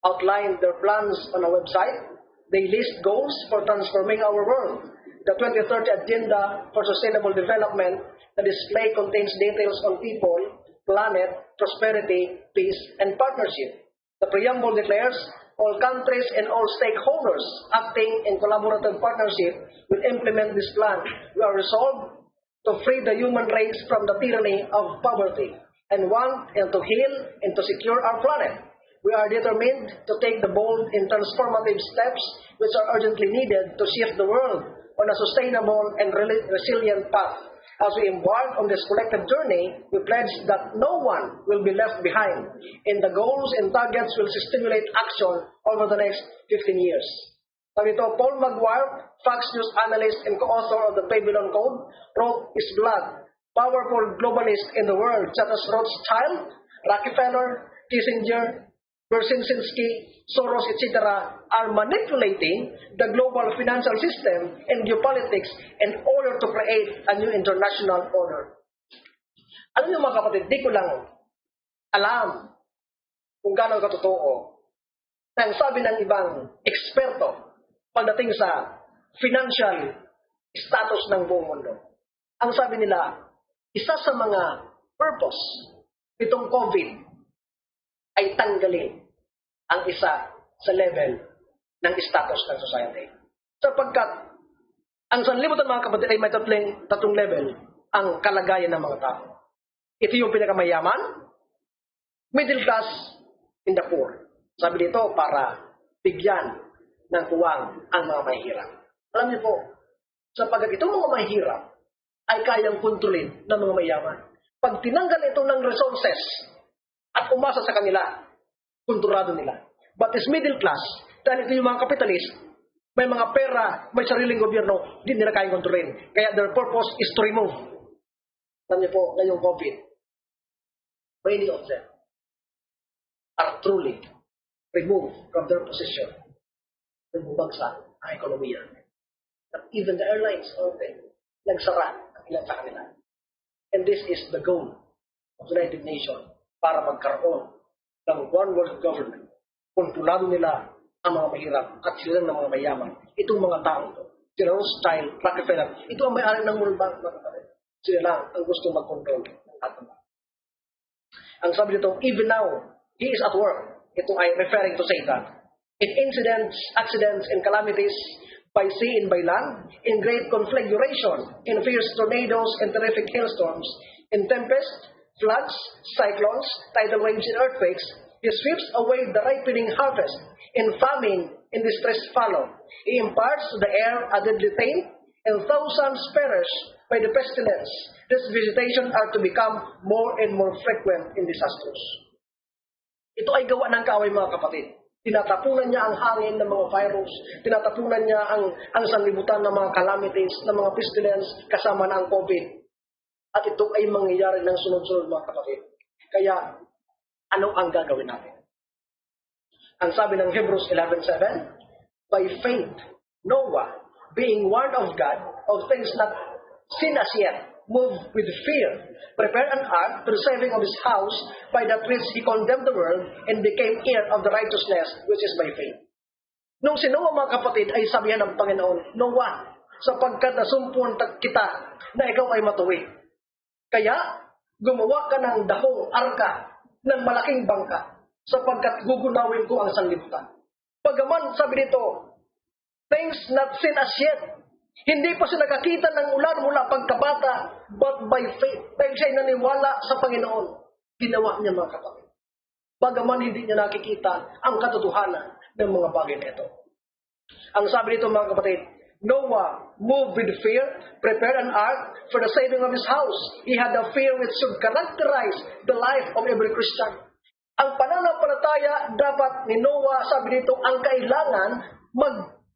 A: outline their plans on a website. They list goals for transforming our world. The 2030 Agenda for Sustainable Development, the display contains details on people, planet, prosperity, peace, and partnership. The preamble declares all countries and all stakeholders acting in collaborative partnership will implement this plan. We are resolved to free the human race from the tyranny of poverty and want and to heal and to secure our planet. We are determined to take the bold and transformative steps which are urgently needed to shift the world on a sustainable and resilient path. As we embark on this collective journey, we pledge that no one will be left behind, and the goals and targets will stimulate action over the next 15 years. Sabi ito, Paul Maguire, Fox News analyst and co-author of the Babylon Code, wrote his blood, powerful globalists in the world such as Rothschild, Rockefeller, Kissinger, Brzezinski, Soros, etc. are manipulating the global financial system and geopolitics in order to create a new international order. Alam niyo mga kapatid, di ko lang alam kung gaano katotoo na ang sabi ng ibang eksperto pagdating sa financial status ng buong mundo. Ang sabi nila, isa sa mga purpose nitong COVID ay tanggalin ang isa sa level ng status ng society. Sapagkat ang sanlibutan mga kapatid ay may tatlong level ang kalagayan ng mga tao. Ito yung pinakamayaman, middle class, and the poor. Sabi dito para bigyan ng tuwang ang mga mahihirap. Alam niyo po, sapagkat itong mga mahihirap ay kayang kontrolin ng mga mayaman. Pag tinanggal ito ng resources at umasa sa kanila, kontrolado nila. But this middle class, dahil ito yung mga kapitalist, may mga pera, may sariling gobyerno, hindi nila kayang kontrolin. Kaya their purpose is to remove. Alam niyo po, ngayong COVID, many of them are truly removed from their position. Bumagsak ang ekonomiya. At even the airlines, nagsara ang ilan sa kanila. And this is the goal of the United Nations para magkaroon ng one world government. Kontrolado nila ang mga mahirap at sila ng mga mayaman. Itong mga tao ito, sila Rothschild, Rockefeller, ito ang may-ari ng World Bank. Sila lang ang gusto mag-control ng atom. Ang sabi dito, even now, he is at work. Ito ay referring to Satan. In incidents, accidents, and calamities by sea and by land, in great conflagration, in fierce tornadoes and terrific hailstorms, in tempests, floods, cyclones, tidal waves, and earthquakes, he sweeps away the ripening harvest. In famine, in distress follow. He imparts to the air a deadly pain, and thousands perish by the pestilence. This visitation are to become more and more frequent in disasters. Ito ay gawa ng kaaway mga kapatid. Tinatapunan niya ang hangin ng mga virus, tinatapunan niya ang sanlibutan ng mga calamities, ng mga pestilence, kasama na ang COVID. At ito ay mangyayari ng sunod-sunod mga kapatid. Kaya, ano ang gagawin natin? Ang sabi ng Hebrews 11:7, by faith, Noah, being warned of God of things not seen as yet, moved with fear, prepared an ark to the saving of his house, by that which he condemned the world and became heir of the righteousness which is by faith. Nung si Noah mga kapatid ay sabihan ng Panginoon, Noah, sapagkat nasumpon kita na ikaw ay matuwi. Kaya, gumawa ka ng dahong arka ng malaking bangka, sapagkat gugunawin ko ang sanlibutan. Pagaman, sabi dito, things not seen as yet, hindi pa siya nakakita ng ulan mula pagkabata, but by faith, dahil siya'y naniwala sa Panginoon, ginawa niya mga kapatid. Bagaman hindi niya nakikita ang katotohanan ng mga bagay na ito. Ang sabi dito mga kapatid, Noah moved with fear, prepared an ark for the saving of his house. He had a fear which should characterize the life of every Christian. Ang pananampalataya dapat ni Noah, sabi dito, ang kailangan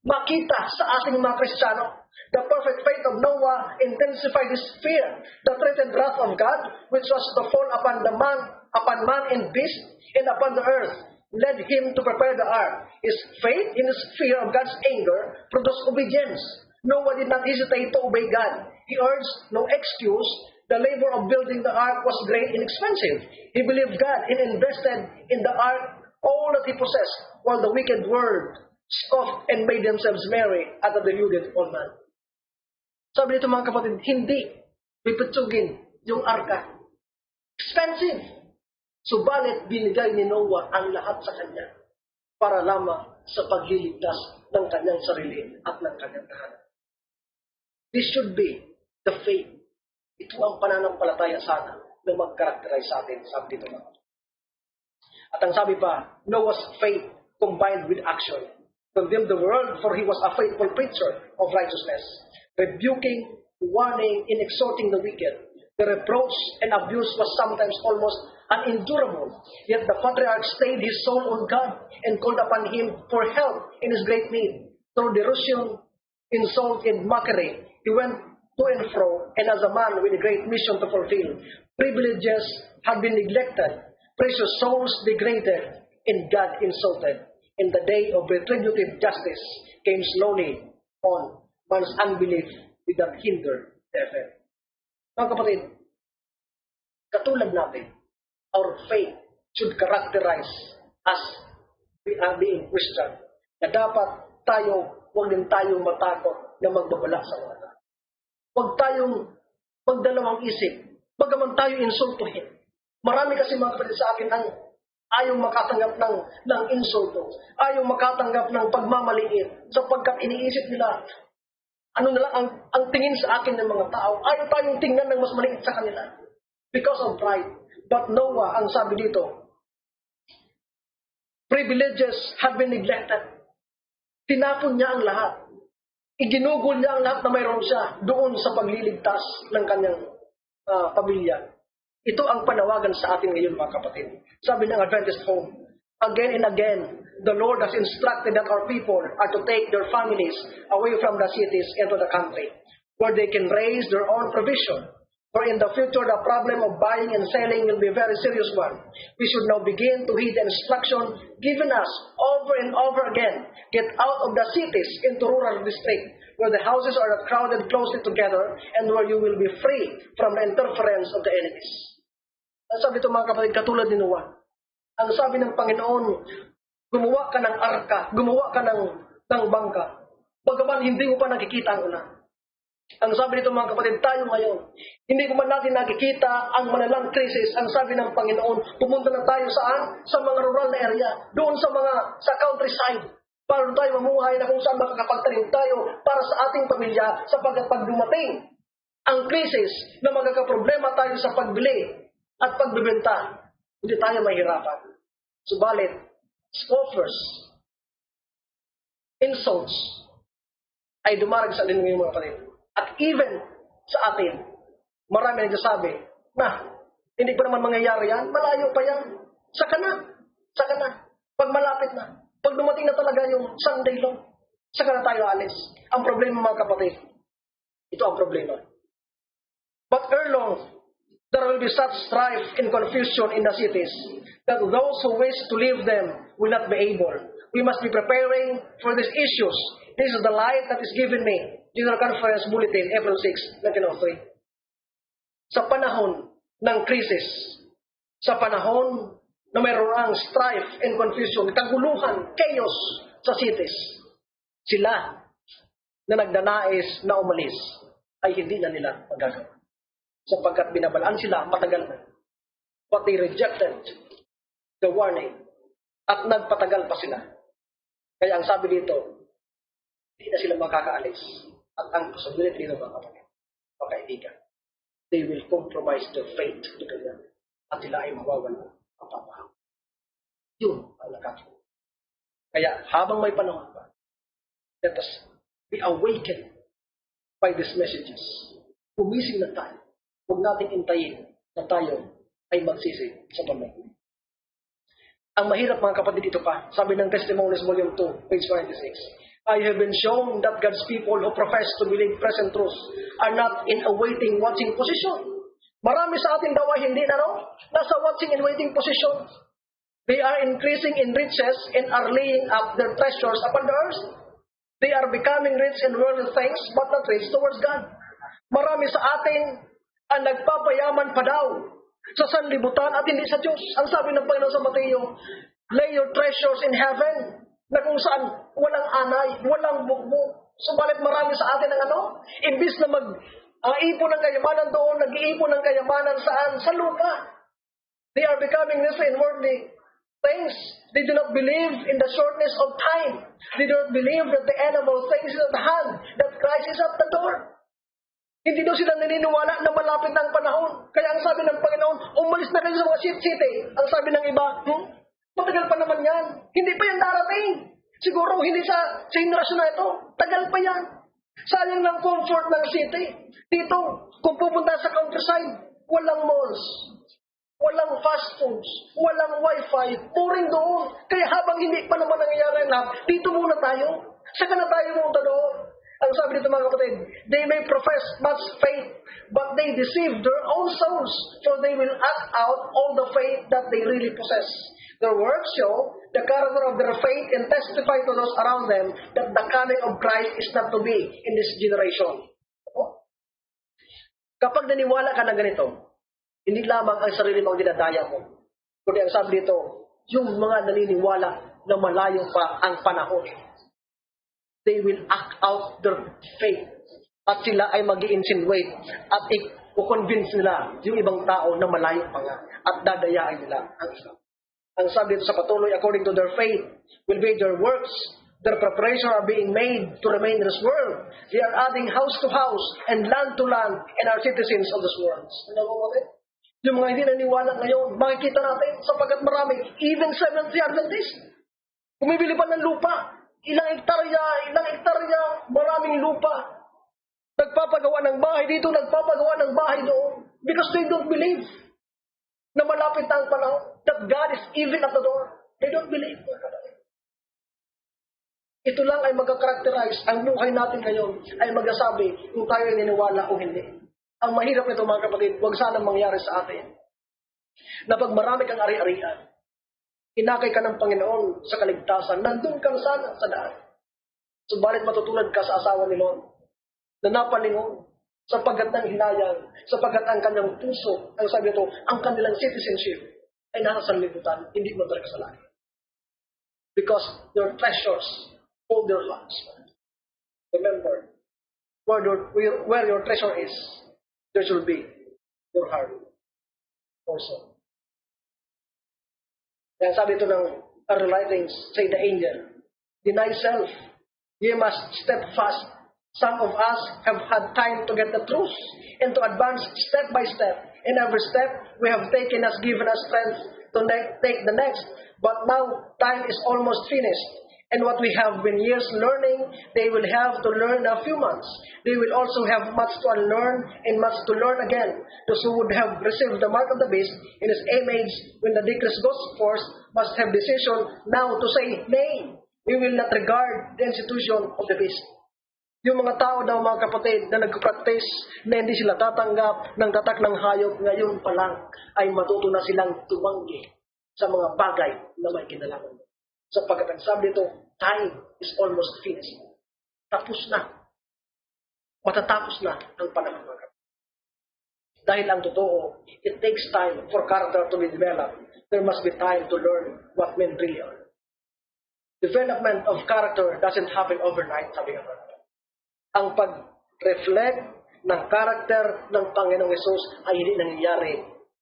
A: makita sa ating mga Kristiyano. The perfect faith of Noah intensified his fear. The threatened wrath of God, which was to fall upon man and beast, and upon the earth, led him to prepare the ark. His faith in his fear of God's anger produced obedience. Noah did not hesitate to obey God. He urged no excuse. The labor of building the ark was great and expensive. He believed God and invested in the ark all that he possessed, while the wicked world scoffed and made themselves merry at the deluded old man. Sabi dito mga kapatid, hindi pipitsugin yung arka. Expensive. Subalit binigay ni Noah ang lahat sa kanya para lamang sa pagliligtas ng kanyang sarili at ng kanyang tahanan. This should be the faith. Ito ang pananampalataya sana na mag-characterize sa atin, sabi dito mga. At ang sabi pa, Noah's faith combined with action condemned the world, for he was a faithful preacher of righteousness, rebuking, warning, and exhorting the wicked. The reproach and abuse was sometimes almost unendurable. Yet the patriarch stayed his soul on God and called upon him for help in his great need. Through derision, insult, and mockery, he went to and fro, and as a man with a great mission to fulfill, privileges had been neglected, precious souls degraded, and God insulted. And the day of retributive justice came slowly on man's unbelief without hinder the effect. Mga kapatid, katulad natin, our faith should characterize as we are being Christian, na dapat tayo, huwag din tayong matakot na magbabala sa mga tao. Huwag tayong magdalawang isip, bagaman tayo insultuhin. Marami kasi mga kapatid sa akin ang ayaw makatanggap ng insulto, ayaw makatanggap ng pagmamaliit, sapagkat iniisip nila, ano na lang ang tingin sa akin ng mga tao, ayaw tayong tingnan ng mas maliit sa kanila. Because of pride. But Noah, ang sabi dito, privileges have been neglected. Tinapon niya ang lahat. Iginugol niya ang lahat na mayroon siya doon sa pagliligtas ng kanyang pamilya. Ito ang panawagan sa atin ngayon, mga kapatid. Sabi ng Adventist Home, again and again, the Lord has instructed that our people are to take their families away from the cities into the country, where they can raise their own provision. For in the future, the problem of buying and selling will be a very serious one. We should now begin to heed the instruction given us over and over again. Get out of the cities into rural districts, where the houses are crowded closely together and where you will be free from the interference of the enemies. Ang sabi ito, mga kapatid, katulad ni Noah. Ang sabi ng Panginoon, gumawa ka ng arka, gumawa ka ng bangka. Bagaman hindi mo pa nakikita ang ulan. Ang sabi nito, mga kapatid, tayo ngayon, hindi ko man natin nakikita ang malalang krisis. Ang sabi ng Panginoon, pumunta na tayo saan? Sa mga rural na area, doon sa countryside, para tayo mamuhay na kung saan makakapagtanim tayo para sa ating pamilya, sapagkat pag dumating ang krisis na magkakaproblema tayo sa pagbili at pagbibenta, hindi tayo mahirapan. Subalit, scoffers, insults, ay dumarag sa atin ngayon, mga kapatid. At even sa atin, marami nagsasabi na hindi pa naman mangyayari yan, malayo pa yan. Saka na. Pag malapit na, pag dumating na talaga yung Sunday long, saka na tayo alis. Ang problema, mga kapatid, ito ang problema. But ere long, there will be such strife and confusion in the cities that those who wish to leave them will not be able. We must be preparing for these issues. This is the light that is given me. General Conference Bulletin, April 6, 1903. Sa panahon ng krisis, sa panahon na mayroon ang strife and confusion, kaguluhan, chaos sa cities, sila na nagdanais na umalis ay hindi na nila magagawa. Sapagkat binabalaan sila matagal na. But they rejected the warning at nagpatagal pa sila. Kaya ang sabi dito, hindi na sila makakaalis. At ang possibility ng mga kapatid, mga kaibigan, they will compromise their faith to the Lord. At sila ay mawawala ang papahaw. Yun ang nakakita. Kaya habang may panahon pa, let us be awakened by these messages. Gumising na tayo. Huwag natin intayin na tayo ay magsisi sa pamilya. Ang mahirap, mga kapatid, ito pa. Sabi ng Testimonies Volume 2, page 96. I have been shown that God's people who profess to believe present truth are not in a waiting, watching position. Marami sa atin daw ay hindi na, no? Nasa watching and waiting position. They are increasing in riches and are laying up their treasures upon the earth. They are becoming rich in worldly things, but not rich towards God. Marami sa atin ang nagpapayaman pa daw sa sanlibutan at hindi sa Diyos. Ang sabi ng Panginoon sa Mateo, lay your treasures in heaven, na kung saan walang anay, walang bugbog. Subalit marami sa atin ang imbis na mag-ipon ng kayamanan doon, nag-iipon ng kayamanan saan? Sa lupa. They are becoming rich in worldly things. They do not believe in the shortness of time. They do not believe that the end of all things is at hand, that Christ is at the door. Hindi daw sila naniniwala na malapit ang panahon. Kaya ang sabi ng Panginoon, umalis na kayo sa mga city. Ang sabi ng iba, matagal pa naman yan. Hindi pa yan darating. Siguro hindi sa henerasyon na ito. Tagal pa yan. Sayang ng comfort ng city. Dito, kung pupunta sa countryside, walang malls, walang fast foods, walang wifi, puring doon. Kaya habang hindi pa naman nangyayari lahat, dito muna tayo. Saka na tayo muna doon. Ang sabi dito, mga kapatid, they may profess much faith, but they deceive their own souls, for they will act out all the faith that they really possess. Their works show the character of their faith and testify to those around them that the coming of Christ is not to be in this generation. Kapag naniwala ka na ganito, hindi lamang ang sarili mong dinadaya mo, kundi ang sabi dito, yung mga naniniwala na malayo pa ang panahon, they will act out their faith. At sila ay mag-i-insinuate at i-convince nila yung ibang tao na malayo pa nga at dadayain nila ang isa. Ang sabi dito sa patuloy, according to their faith will be their works. Their preparation are being made to remain in this world. They are adding house to house and land to land and are citizens of this world. Ano mo natin? Yung mga hindi naniwala ngayon, makikita natin sapagkat marami, even Seventh-day Adventists, bumibili pa ng lupa. Ilang hektarya, maraming lupa. Nagpapagawa ng bahay dito, nagpapagawa ng bahay doon. Because they don't believe na malapit ang panahon, that God is even at the door. They don't believe. Ito lang ay magkakarakterize, ang buhay natin ngayon ay magsasabi kung tayo ay niniwala o hindi. Ang mahirap nito mga kapatid, huwag sanang mangyari sa atin. Na pag marami kang ari-arian, inakay ka ng Panginoon sa kaligtasan, nandun ka sana sa daan. Subalit matutulad ka sa asawa ni Lot, na napalingon, sapagkat ng hinayang, sapagkat ang kanyang puso, ang sabi ito, ang kanilang citizenship ay nasa sanlibutan, hindi mo talaga sa langit. Because your treasures hold your hearts. Remember, where your treasure is, there should be your heart also. Kaya sabi ito ng early writings, say the angel, deny self, ye must step fast. Some of us have had time to get the truth and to advance step by step. In every step we have taken has given us strength to take the next. But now time is almost finished. And what we have been years learning, they will have to learn a few months. They will also have much to unlearn and much to learn again. Those who would have received the mark of the beast in his image when the decrease goes forth must have decision now to say, nay, we will not regard the institution of the beast. Yung mga tao daw mga kapatid na nag-practice na hindi sila tatanggap ng tatak ng hayop, ngayon pa lang ay matuto na silang tumanggi sa mga bagay na may kinalaman. Sapagkat ang sabi dito, time is almost finished. Tapos na. Matatapos na ang panahon mga kapatid. Dahil ang totoo, it takes time for character to be developed. There must be time to learn what men really are. Development of character doesn't happen overnight, sabi nga. Ang pag-reflect ng karakter ng Panginoong Hesus ay hindi nangyayari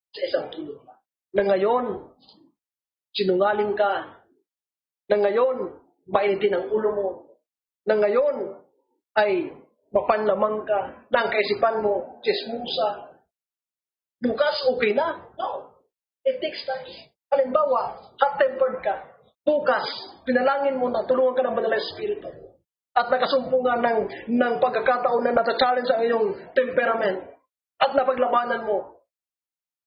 A: sa isang tulog. Na ngayon, sinungaling ka. Na ngayon, mainitin ang ulo mo. Na ngayon, ay mapanlamang ka. Na ang kaisipan mo, chismusa. Bukas, okay na. No. It takes time. Halimbawa, hot-tempered ka. Bukas, pinalangin mo na, tulungan ka ng Banal na Espiritu. At nakasumpungan ng pagkakataon na nata-challenge ang iyong temperament at napaglabanan mo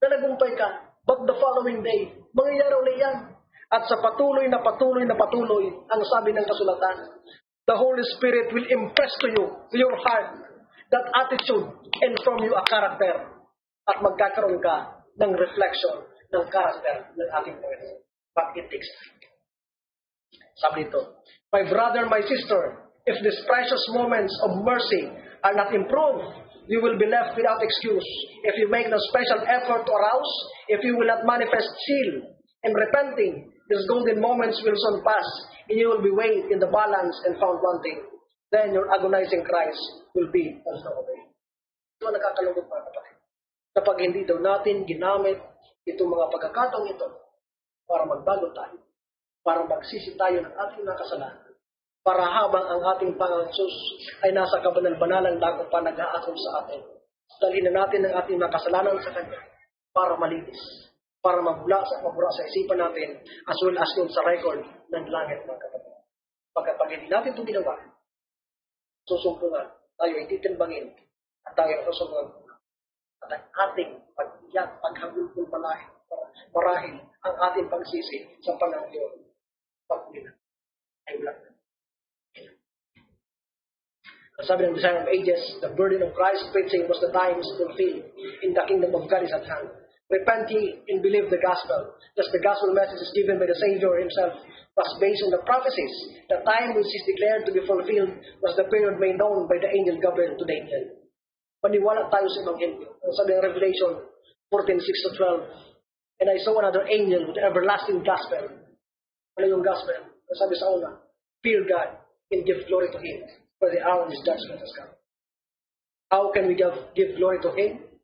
A: na nagumpay ka, but the following day, mangyayari ulit yan. At sa patuloy na patuloy, ang sabi ng kasulatan, the Holy Spirit will impress to you, your heart, that attitude and from you a character. At magkakaroon ka ng reflection ng character ng ating Panginoon. But it takes time. Sabi ito, my brother, my sister, if these precious moments of mercy are not improved, you will be left without excuse. If you make no special effort to arouse, if you will not manifest zeal and repenting, these golden moments will soon pass, and you will be weighed in the balance and found wanting. Then your agonizing cries will be of no avail. Ito ang nakakalungkot mga kapatid. Kapag hindi daw natin ginamit itong mga pagkakataong ito para magbago tayo, para magsisi tayo ng ating nakasalanan, para habang ang ating Panginoon Hesus ay nasa kabanal-banalang dagat pa nag-aakong sa atin, dalhin na natin ang ating nakasalanan sa Kanya para malinis, para mabula sa isipan natin as well as doon sa record ng langit mga kapatid. Pag hindi natin ito ginawa, susumpungan, tayo ay titimbangin at tayo ay susumpungan at ang ating pag-iyak, paghagulpul marahil ang ating pagsisi sa panahon yun. Pag-uwi na ay wala na. Sabi ng Desire of Ages, the burden of Christ's preaching was the times fulfilled in the kingdom of God is at hand. Repent ye and believe the gospel. Thus the gospel message is given by the Savior himself was based on the prophecies. The time which is declared to be fulfilled was the period made known by the angel Gabriel to the angel. Paniwala tayo sa Ebanghelyo. Sabi ng Revelation 14:6-12, And I saw another angel with the everlasting gospel. Ano yung gospel? Sabi sa una, fear God and give glory to Him, for the hour of His judgment has come. How can we give glory to Him?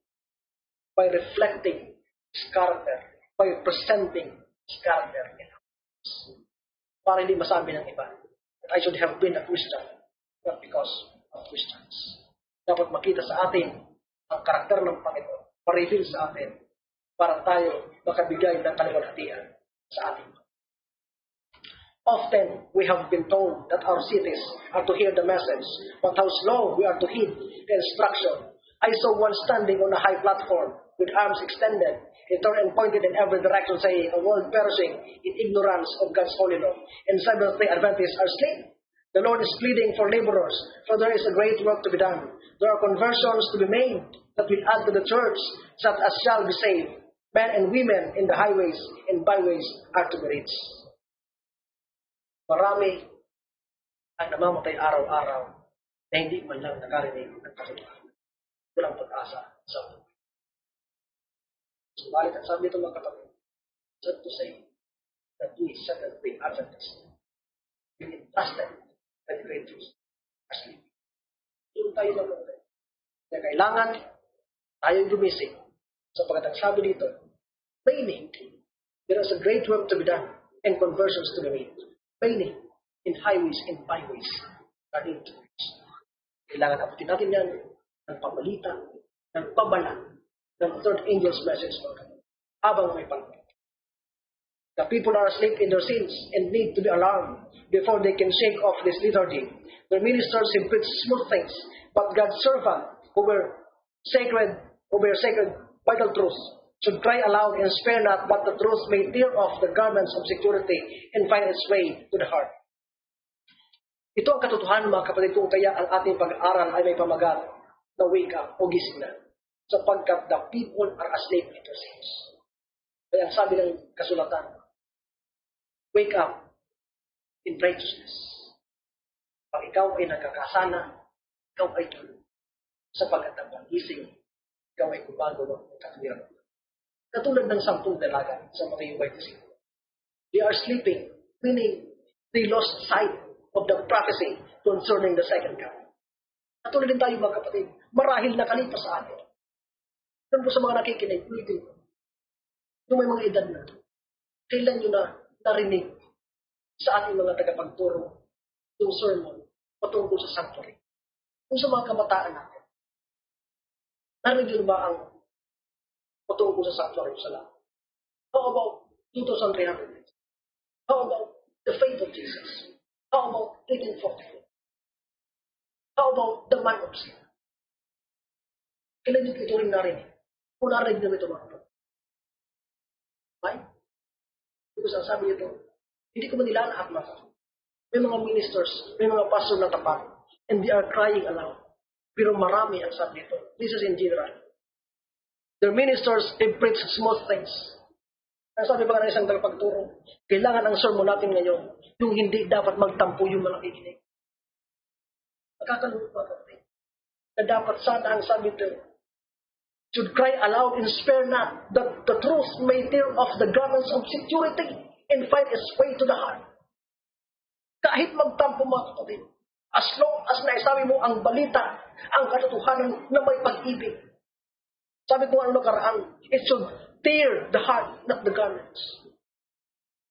A: By reflecting His character, by presenting His character in our lives. Para hindi masabi ng iba that I should have been a Christian, not because of Christians. Dapat makita sa atin ang karakter ng Panginoon, pa-reveal sa atin, para tayo makabigay ng kaluwalhatian sa atin. Often, we have been told that our cities are to hear the message, but how slow we are to heed the instruction. I saw one standing on a high platform with arms extended, turned and pointed in every direction, saying, "A world perishing in ignorance of God's holy law, and Seventh-day Adventists are asleep. The Lord is pleading for laborers, for there is a great work to be done. There are conversions to be made that will add to the church, such as shall be saved. Men and women in the highways and byways are to be reached." Marami ang namamatay araw-araw na hindi man lang nakarinig ng katotohanan. Walang pag-asa sa buhay. Subalit ang sabi ito mga kapatid, sad to say that we Seventh-day Adventists will entrusted by the great truth as living. Doon tayo naman. Kaya kailangan tayo gumising sapagkat ang sabi dito, meaning there is a great work to be done and conversions to be made. Meaning, in highways and byways are need to reach. Kailangan abutin natin yan ng pabalita, ng pabala, ng third angel's message habang may panahon. The people are asleep in their sins and need to be alarmed before they can shake off this lethargy. Their ministers have preached smooth things, but God's servant who were sacred vital truths should cry aloud and spare not, but the truth may tear off the garments of security and find its way to the heart. Ito ang katotohanan mga kapatid kung kaya ang ating pag-aaral ay may pamagat na wake up o gising na, sapagkat the people are asleep in their sins. Kaya ang sabi ng kasulatan, wake up in righteousness. Pag ikaw ay nagkakasana, ikaw ay tulog. Sapagkat ang pag-gising, ikaw ay gumagawa ng katwiran. Katulad ng 10 dalaga sa Matthew 25. They are sleeping, meaning they lost sight of the prophecy concerning the second coming. Katulad din tayo mga kapatid, marahil nakalipas sa atin. Doon po sa mga nakikinig, ulitin ko. Yung may mga edad na, kailan nyo na narinig sa ating mga tagapagturo yung sermon patungkol sa sanctuary? Kung sa mga kamataan natin, narinig nyo ba ang patungkol sa sanctuary sa lahat? How about 2,300 years? How about the faith of Jesus? How about 1844? How about the man of sin? Kailan nyo ito rin narinig? Kung narinig nyo ito mga kapatid. Right? Because ang sabi nito, hindi ko manilalaan mga kapatid. May mga ministers, may mga pastor na tapat, and they are crying aloud. Pero marami ang sabi nito. This is in general. Their ministers, they preach smooth things. Ang sabi ba ng isang tagapagturo, kailangan ang sermon natin ngayon, yung hindi dapat magtampo yung mga nakikinig. Nakakalungkot ba natin? Na dapat sana ang sabi nito, should cry aloud and spare not, that the truth may tear off the garments of security and find its way to the heart. Kahit magtampo mga kapatid, as long as naisabi mo ang balita, ang katotohanan na may pag-ibig, sabi ko ano nakaraan, it should tear the heart, not the garments.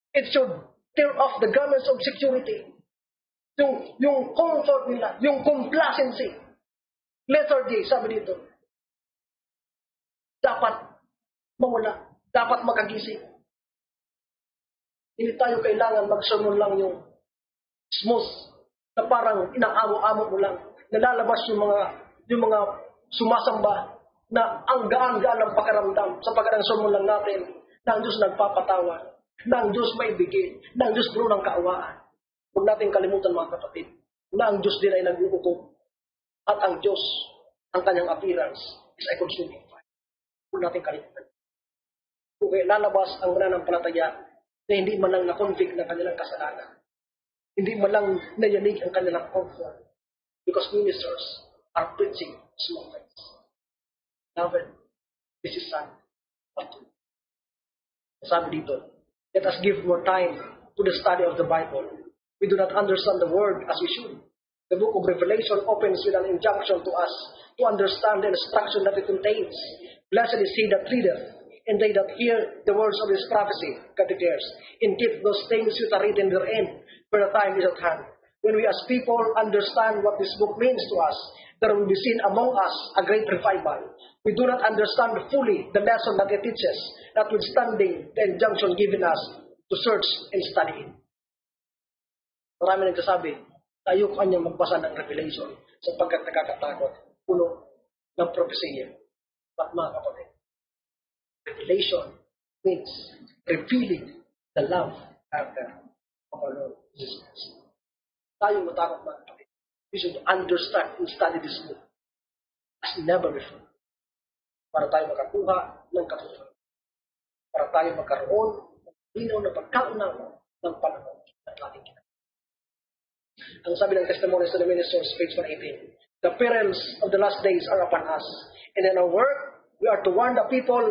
A: It should tear off the garments of security. Yung comfort nila, yung complacency. Lethargy, sabi dito, dapat mawala, dapat makagising. Hindi tayo kailangan mag-sermon lang yung smooth, na parang inaamo-amo mo lang, nalalabas yung mga sumasamba, na ang gaan-gaan ng pakiramdam sa pagkatang sermon lang natin na ang Diyos nagpapatawa, na ang Diyos may bigay, na ang Diyos puno ng kaawaan. Huwag natin kalimutan mga kapatid, na ang Diyos din ay nag-uukom at ang Diyos, ang kanyang appearance is a consuming fire. Huwag natin kalimutan. Kung kaya lalabas ang mananampalataya na hindi man lang na-convict ng kanilang kasalanan, hindi man lang nayanig ang kanilang comfort, because ministers are preaching small things. Beloved, this is sad. But Sabi dito, let us give more time to the study of the Bible. We do not understand the word as we should. The book of Revelation opens with an injunction to us to understand the instruction that it contains. Blessed is he that readeth, and they that hear the words of his prophecy, God declares, and keep those things which are written therein, for the time is at hand. When we as people understand what this book means to us, there will be seen among us a great revival. We do not understand fully the lesson that it teaches, notwithstanding the injunction given us to search and study it. Marami nagsasabi, tayo kanyang magbasa ng Revelation sapagkat nakakatakot, puno ng propesya. But mga kapatid, Revelation means revealing the love character of our Lord Jesus Christ. Tayo matakot mga kapatid. We should understand and study this book as never before. Para tayo makakuha ng katotohanan. Para tayo magkaroon ng linaw na pagkaunawa ng panahon at ating kinakain. Ang sabi ng Testimonies to the Ministers, page 118, the perils of the last days are upon us. And in our work, we are to warn the people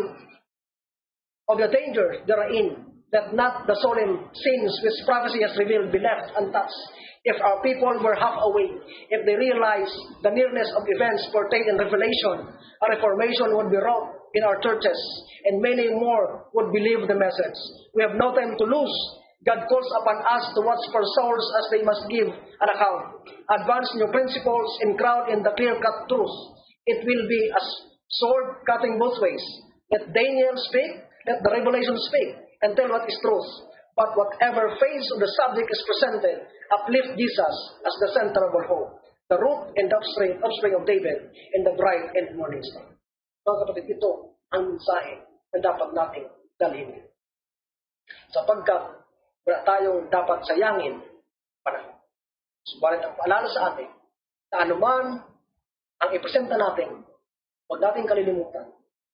A: of the danger therein, that not the solemn sins which prophecy has revealed be left untouched. If our people were half awake, if they realized the nearness of events portrayed in Revelation, a reformation would be wrought in our churches, and many more would believe the message. We have no time to lose. God calls upon us to watch for souls as they must give an account. Advance new principles and ground in the clear-cut truth. It will be a sword cutting both ways. Let Daniel speak, let the Revelation speak, and tell what is truth. But whatever phase of the subject is presented, uplift Jesus as the center of our hope, the root and offspring of David, and the bright and morning star. Mga kapatid, ito ang mensahe na dapat nating dalhin. Sapagkat wala tayong dapat sayangin panahon. Subalit ang paalala sa atin, na anuman ang ipresenta natin, huwag natin kalilimutan,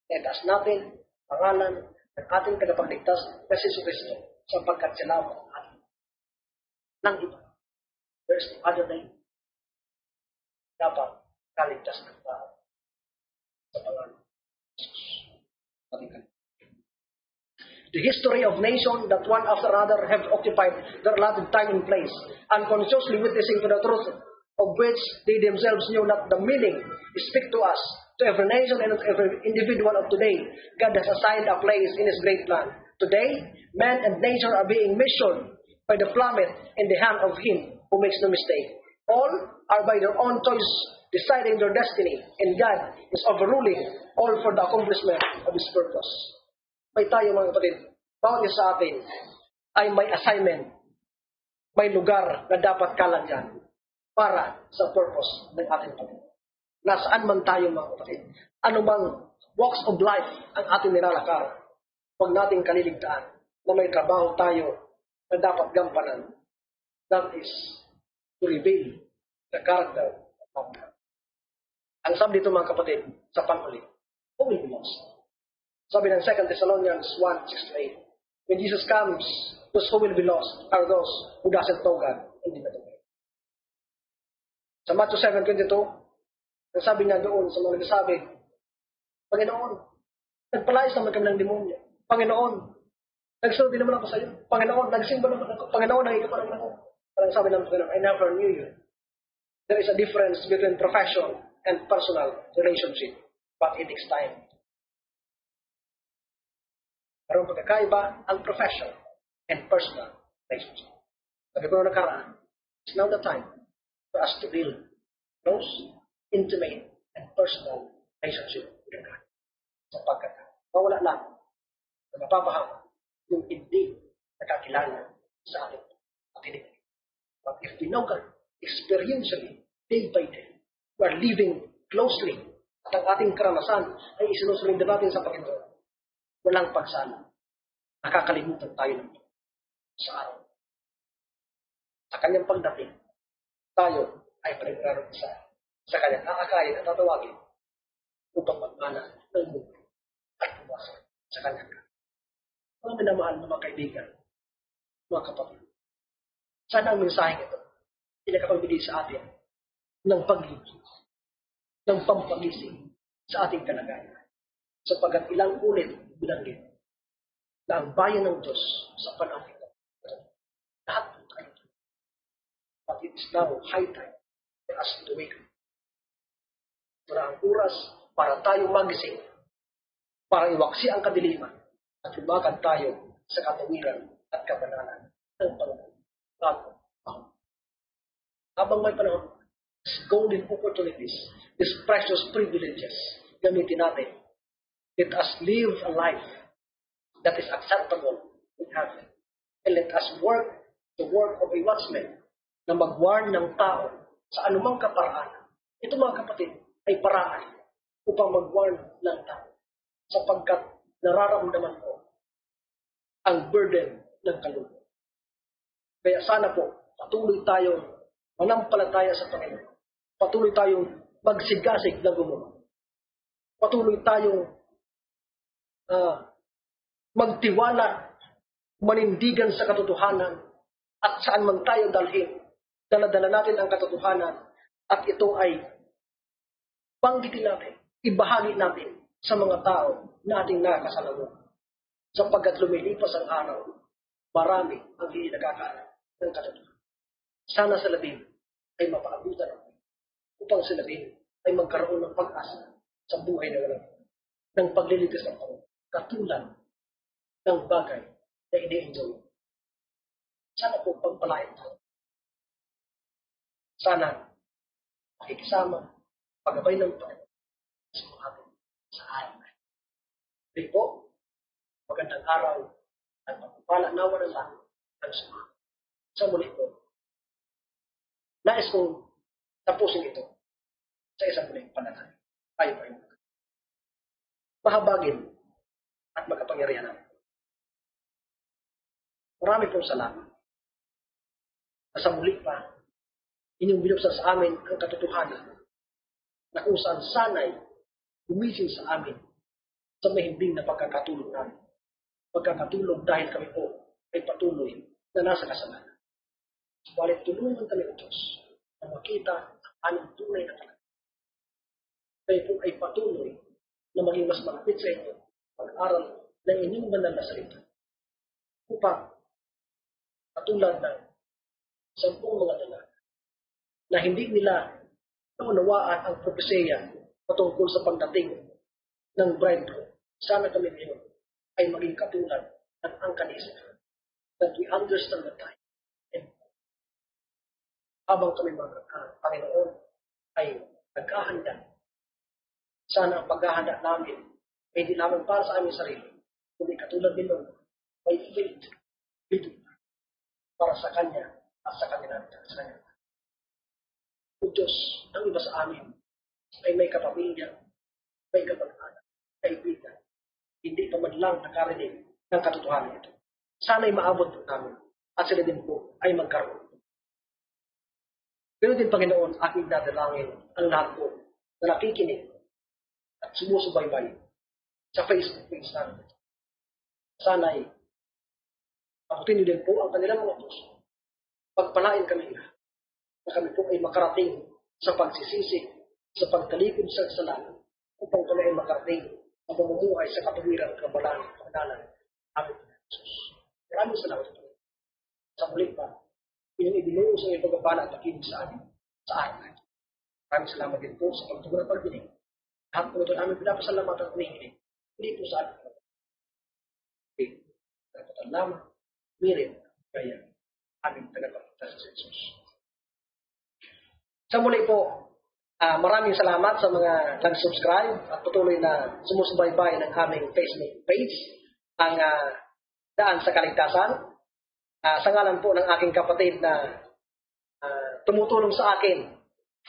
A: na itaas natin pangalan ng ating tagapagligtas na si Kristo, sapagkat sila ang ating nang iba. There is no other name. Dapat kaligtas ng tao sa pangalan ng Jesus. The history of nations that one after another have occupied their allotted time and place, unconsciously witnessing to the truth of which they themselves knew not the meaning, speak to us, to every nation and to every individual of today. God has assigned a place in His great plan. Today, man and nation are being measured by the plummet in the hand of Him who makes no mistake. All are by their own choice deciding their destiny, and God is overruling all for the accomplishment of His purpose. May tayo mga kapatid, bawat isa sa atin ay may assignment, may lugar na dapat kalagyan para sa purpose ng ating Panginoon. Nasaan man tayo mga kapatid, anumang walks of life ang ating nilalakar, huwag nating kaliligtaan na may trabaho tayo na dapat gampanan. That is to reveal the character of God. Ang sabi dito mga kapatid, sa panghuli, who will be lost? Sabi ng 2 Thessalonians 1:6-8, when Jesus comes, those who will be lost are those who doesn't know God and did not obey. Sa Matthew 7:22, ang sabi niya doon sa mga nagsasabi, Panginoon, nagpalayas naman kami ng demonyo. Panginoon, nagsulti naman ako sa iyo. Panginoon, nagsimba naman ako. Panginoon, nagiging naman ako. Parang sabi ng Panginoon, I never knew you. There is a difference between profession and personal relationship, but it takes time. Pero pagkakaiba ang profession and personal relationship. Sabi ko na nakaraan, it's now the time for us to build close, intimate, and personal relationship with God. Sapagkat mawala lang na mapapahama yung hindi nakakilala sa atin at hindi. But if we know God experientially, day by day, we are living closely at ang ating karanasan ay isinusulinda natin sa Panginoon. Walang pagsala. Nakakalimutan tayo ng sa araw. Sa kanyang pagdating, tayo ay panigurado sa kanyang kakakain at tatawagin upang magmana ng mundo at pumasok sa kanyang kakakain. Mga minamahal na mga kaibigan, mga kapatid, sana ang mensaheng ito ay nakapagbigay sa atin ng pag-ibig, ng pampagising sa ating kalagayan. Sapagkat ilang ulit bilanggit na ang bayan ng Diyos sa panahon ito. Lahat po tayo. But it is now high time for us to wake up. Ito na ang oras para tayo magising, para iwaksi ang kadiliman at lumakad tayo sa katawiran at kabanalan ng Panginoon. Habang may panahon, these golden opportunities, these precious privileges, gamitin natin. Let us live a life that is acceptable in heaven. And let us work the work of a watchman na mag-warn ng tao sa anumang kaparaan. Ito mga kapatid ay paraan upang mag-warn ng tao sapagkat nararamdaman ko ang burden ng kaluluwa. Kaya sana po patuloy tayong manampalataya sa Panginoon. Patuloy tayong magsigasig na gumawa. Patuloy tayong magtiwala, manindigan sa katotohanan at saan man tayo dalhin. Dala-dala natin ang katotohanan at ito ay banggitin natin, ibahagi natin sa mga tao na ating nakakasalamuha. Sapagkat lumilipas ang araw, marami ang hindi nakakaalam ng katotohanan. Sana sa labing ay mapaabutan natin upang sa labing ay magkaroon ng pag-asa sa buhay na walang ng pagliligtas ng Panginoon, katulad ng bagay na ini-enjoy. Sana po pagpalain tayo. Sana makikisama, paggabay ng Panginoon sa mga atin sa araw na ito. Hindi po, magandang araw at magpapala nawa ng lahat ng sumama. Sa muli po, nais kong tapusin ito sa isang muling panatay. Tayo pa yung mahabagin at magkapangyarihan natin. Marami pong salamat na sa muli pa inyong binuksan sa amin ang katotohanan na kung saan sana'y gumising sa amin sa mahimbing na pagkakatulog namin. Pagkakatulog dahil kami po ay patuloy na nasa kasalanan. Subalit tulungan kami ng Diyos na makita ang aming tunay na talaga. Kayo po ay patuloy na maging mas malapit sa inyo pag-aral ng inyong banal na salita. Upang katulad ng 10 mga dalaga na hindi nila naunawaan ang propesya patungkol sa pagdating ng bridegroom. Sana kami ngayon ay maging katulad ng angkanisa that we understand the time. And habang kami mga Panginoon ay naghahanda, sana ang paghahanda namin ay hindi lamang para sa aming sarili, kundi katulad din nun, may faith para sa Kanya at sa kanilang kasalanan. O Diyos, ang iba sa amin ay may kapamilya, may kapag-anak, kaibigan, hindi pa man lang nakarinig ng katotohanan ito. Sana'y maabot po namin at sila din po ay magkaroon. Pero din, Panginoon, aking dadalangin ang lahat po na nakikinig at sumusubaybay sa Facebook page namin. Sana'y abutin niyo din po ang kanilang mga puso. Pagpalain kami na kami po ay makarating sa pagsisisi, sa pagtalikod sa kasalanan, upang kami ay makarating ang pamumuhay sa katuwiran, kabanalan, amin po Jesus. Maraming salamat po. Sa muli pa, inyong ibinuo sa iyong pagpapala at pakinig sa amin sa araw na ito. Maraming salamat din po sa pagtugon at pagdinig. Lahat po ito namin pinapasalamatan at hinihiling. Hindi po sa amin. Okay. Dapat lamang, mirin, kaya aming tagapagligtas sa Jesus. Sa muli po, maraming salamat sa mga nag-subscribe at patuloy na sumusubaybay ng aming Facebook page, ang Daan sa Kaligtasan. Sa ngalan po ng aking kapatid na tumutulong sa akin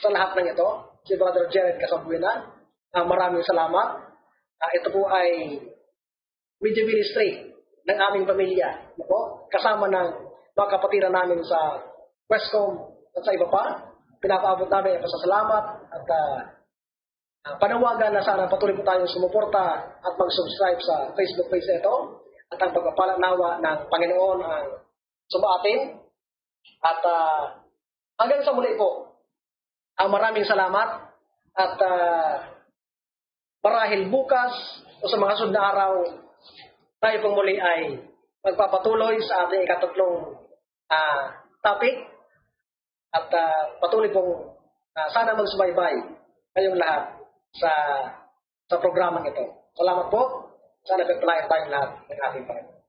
A: sa lahat ng ito, si Brother Jared Casabuena, maraming salamat. Ito po ay media ministry ng aming pamilya. Kasama ng mga kapatiran namin sa Westcom at sa iba pa. Pinapaabot namin ang pasasalamat at panawagan na sana patuloy po tayong sumuporta at mag-subscribe sa Facebook page ito at ang pagpapala nawa ng Panginoon ang sumaatin. At hanggang sa muli po, maraming salamat at marahil bukas o sa mga sunod na araw tayo pong muli ay magpapatuloy sa ating ikatatlong topic at patuloy pong sana magsubaybay kayong lahat sa programang ito. Salamat po. Sana pagpalain tayong lahat ng ating Panginoon.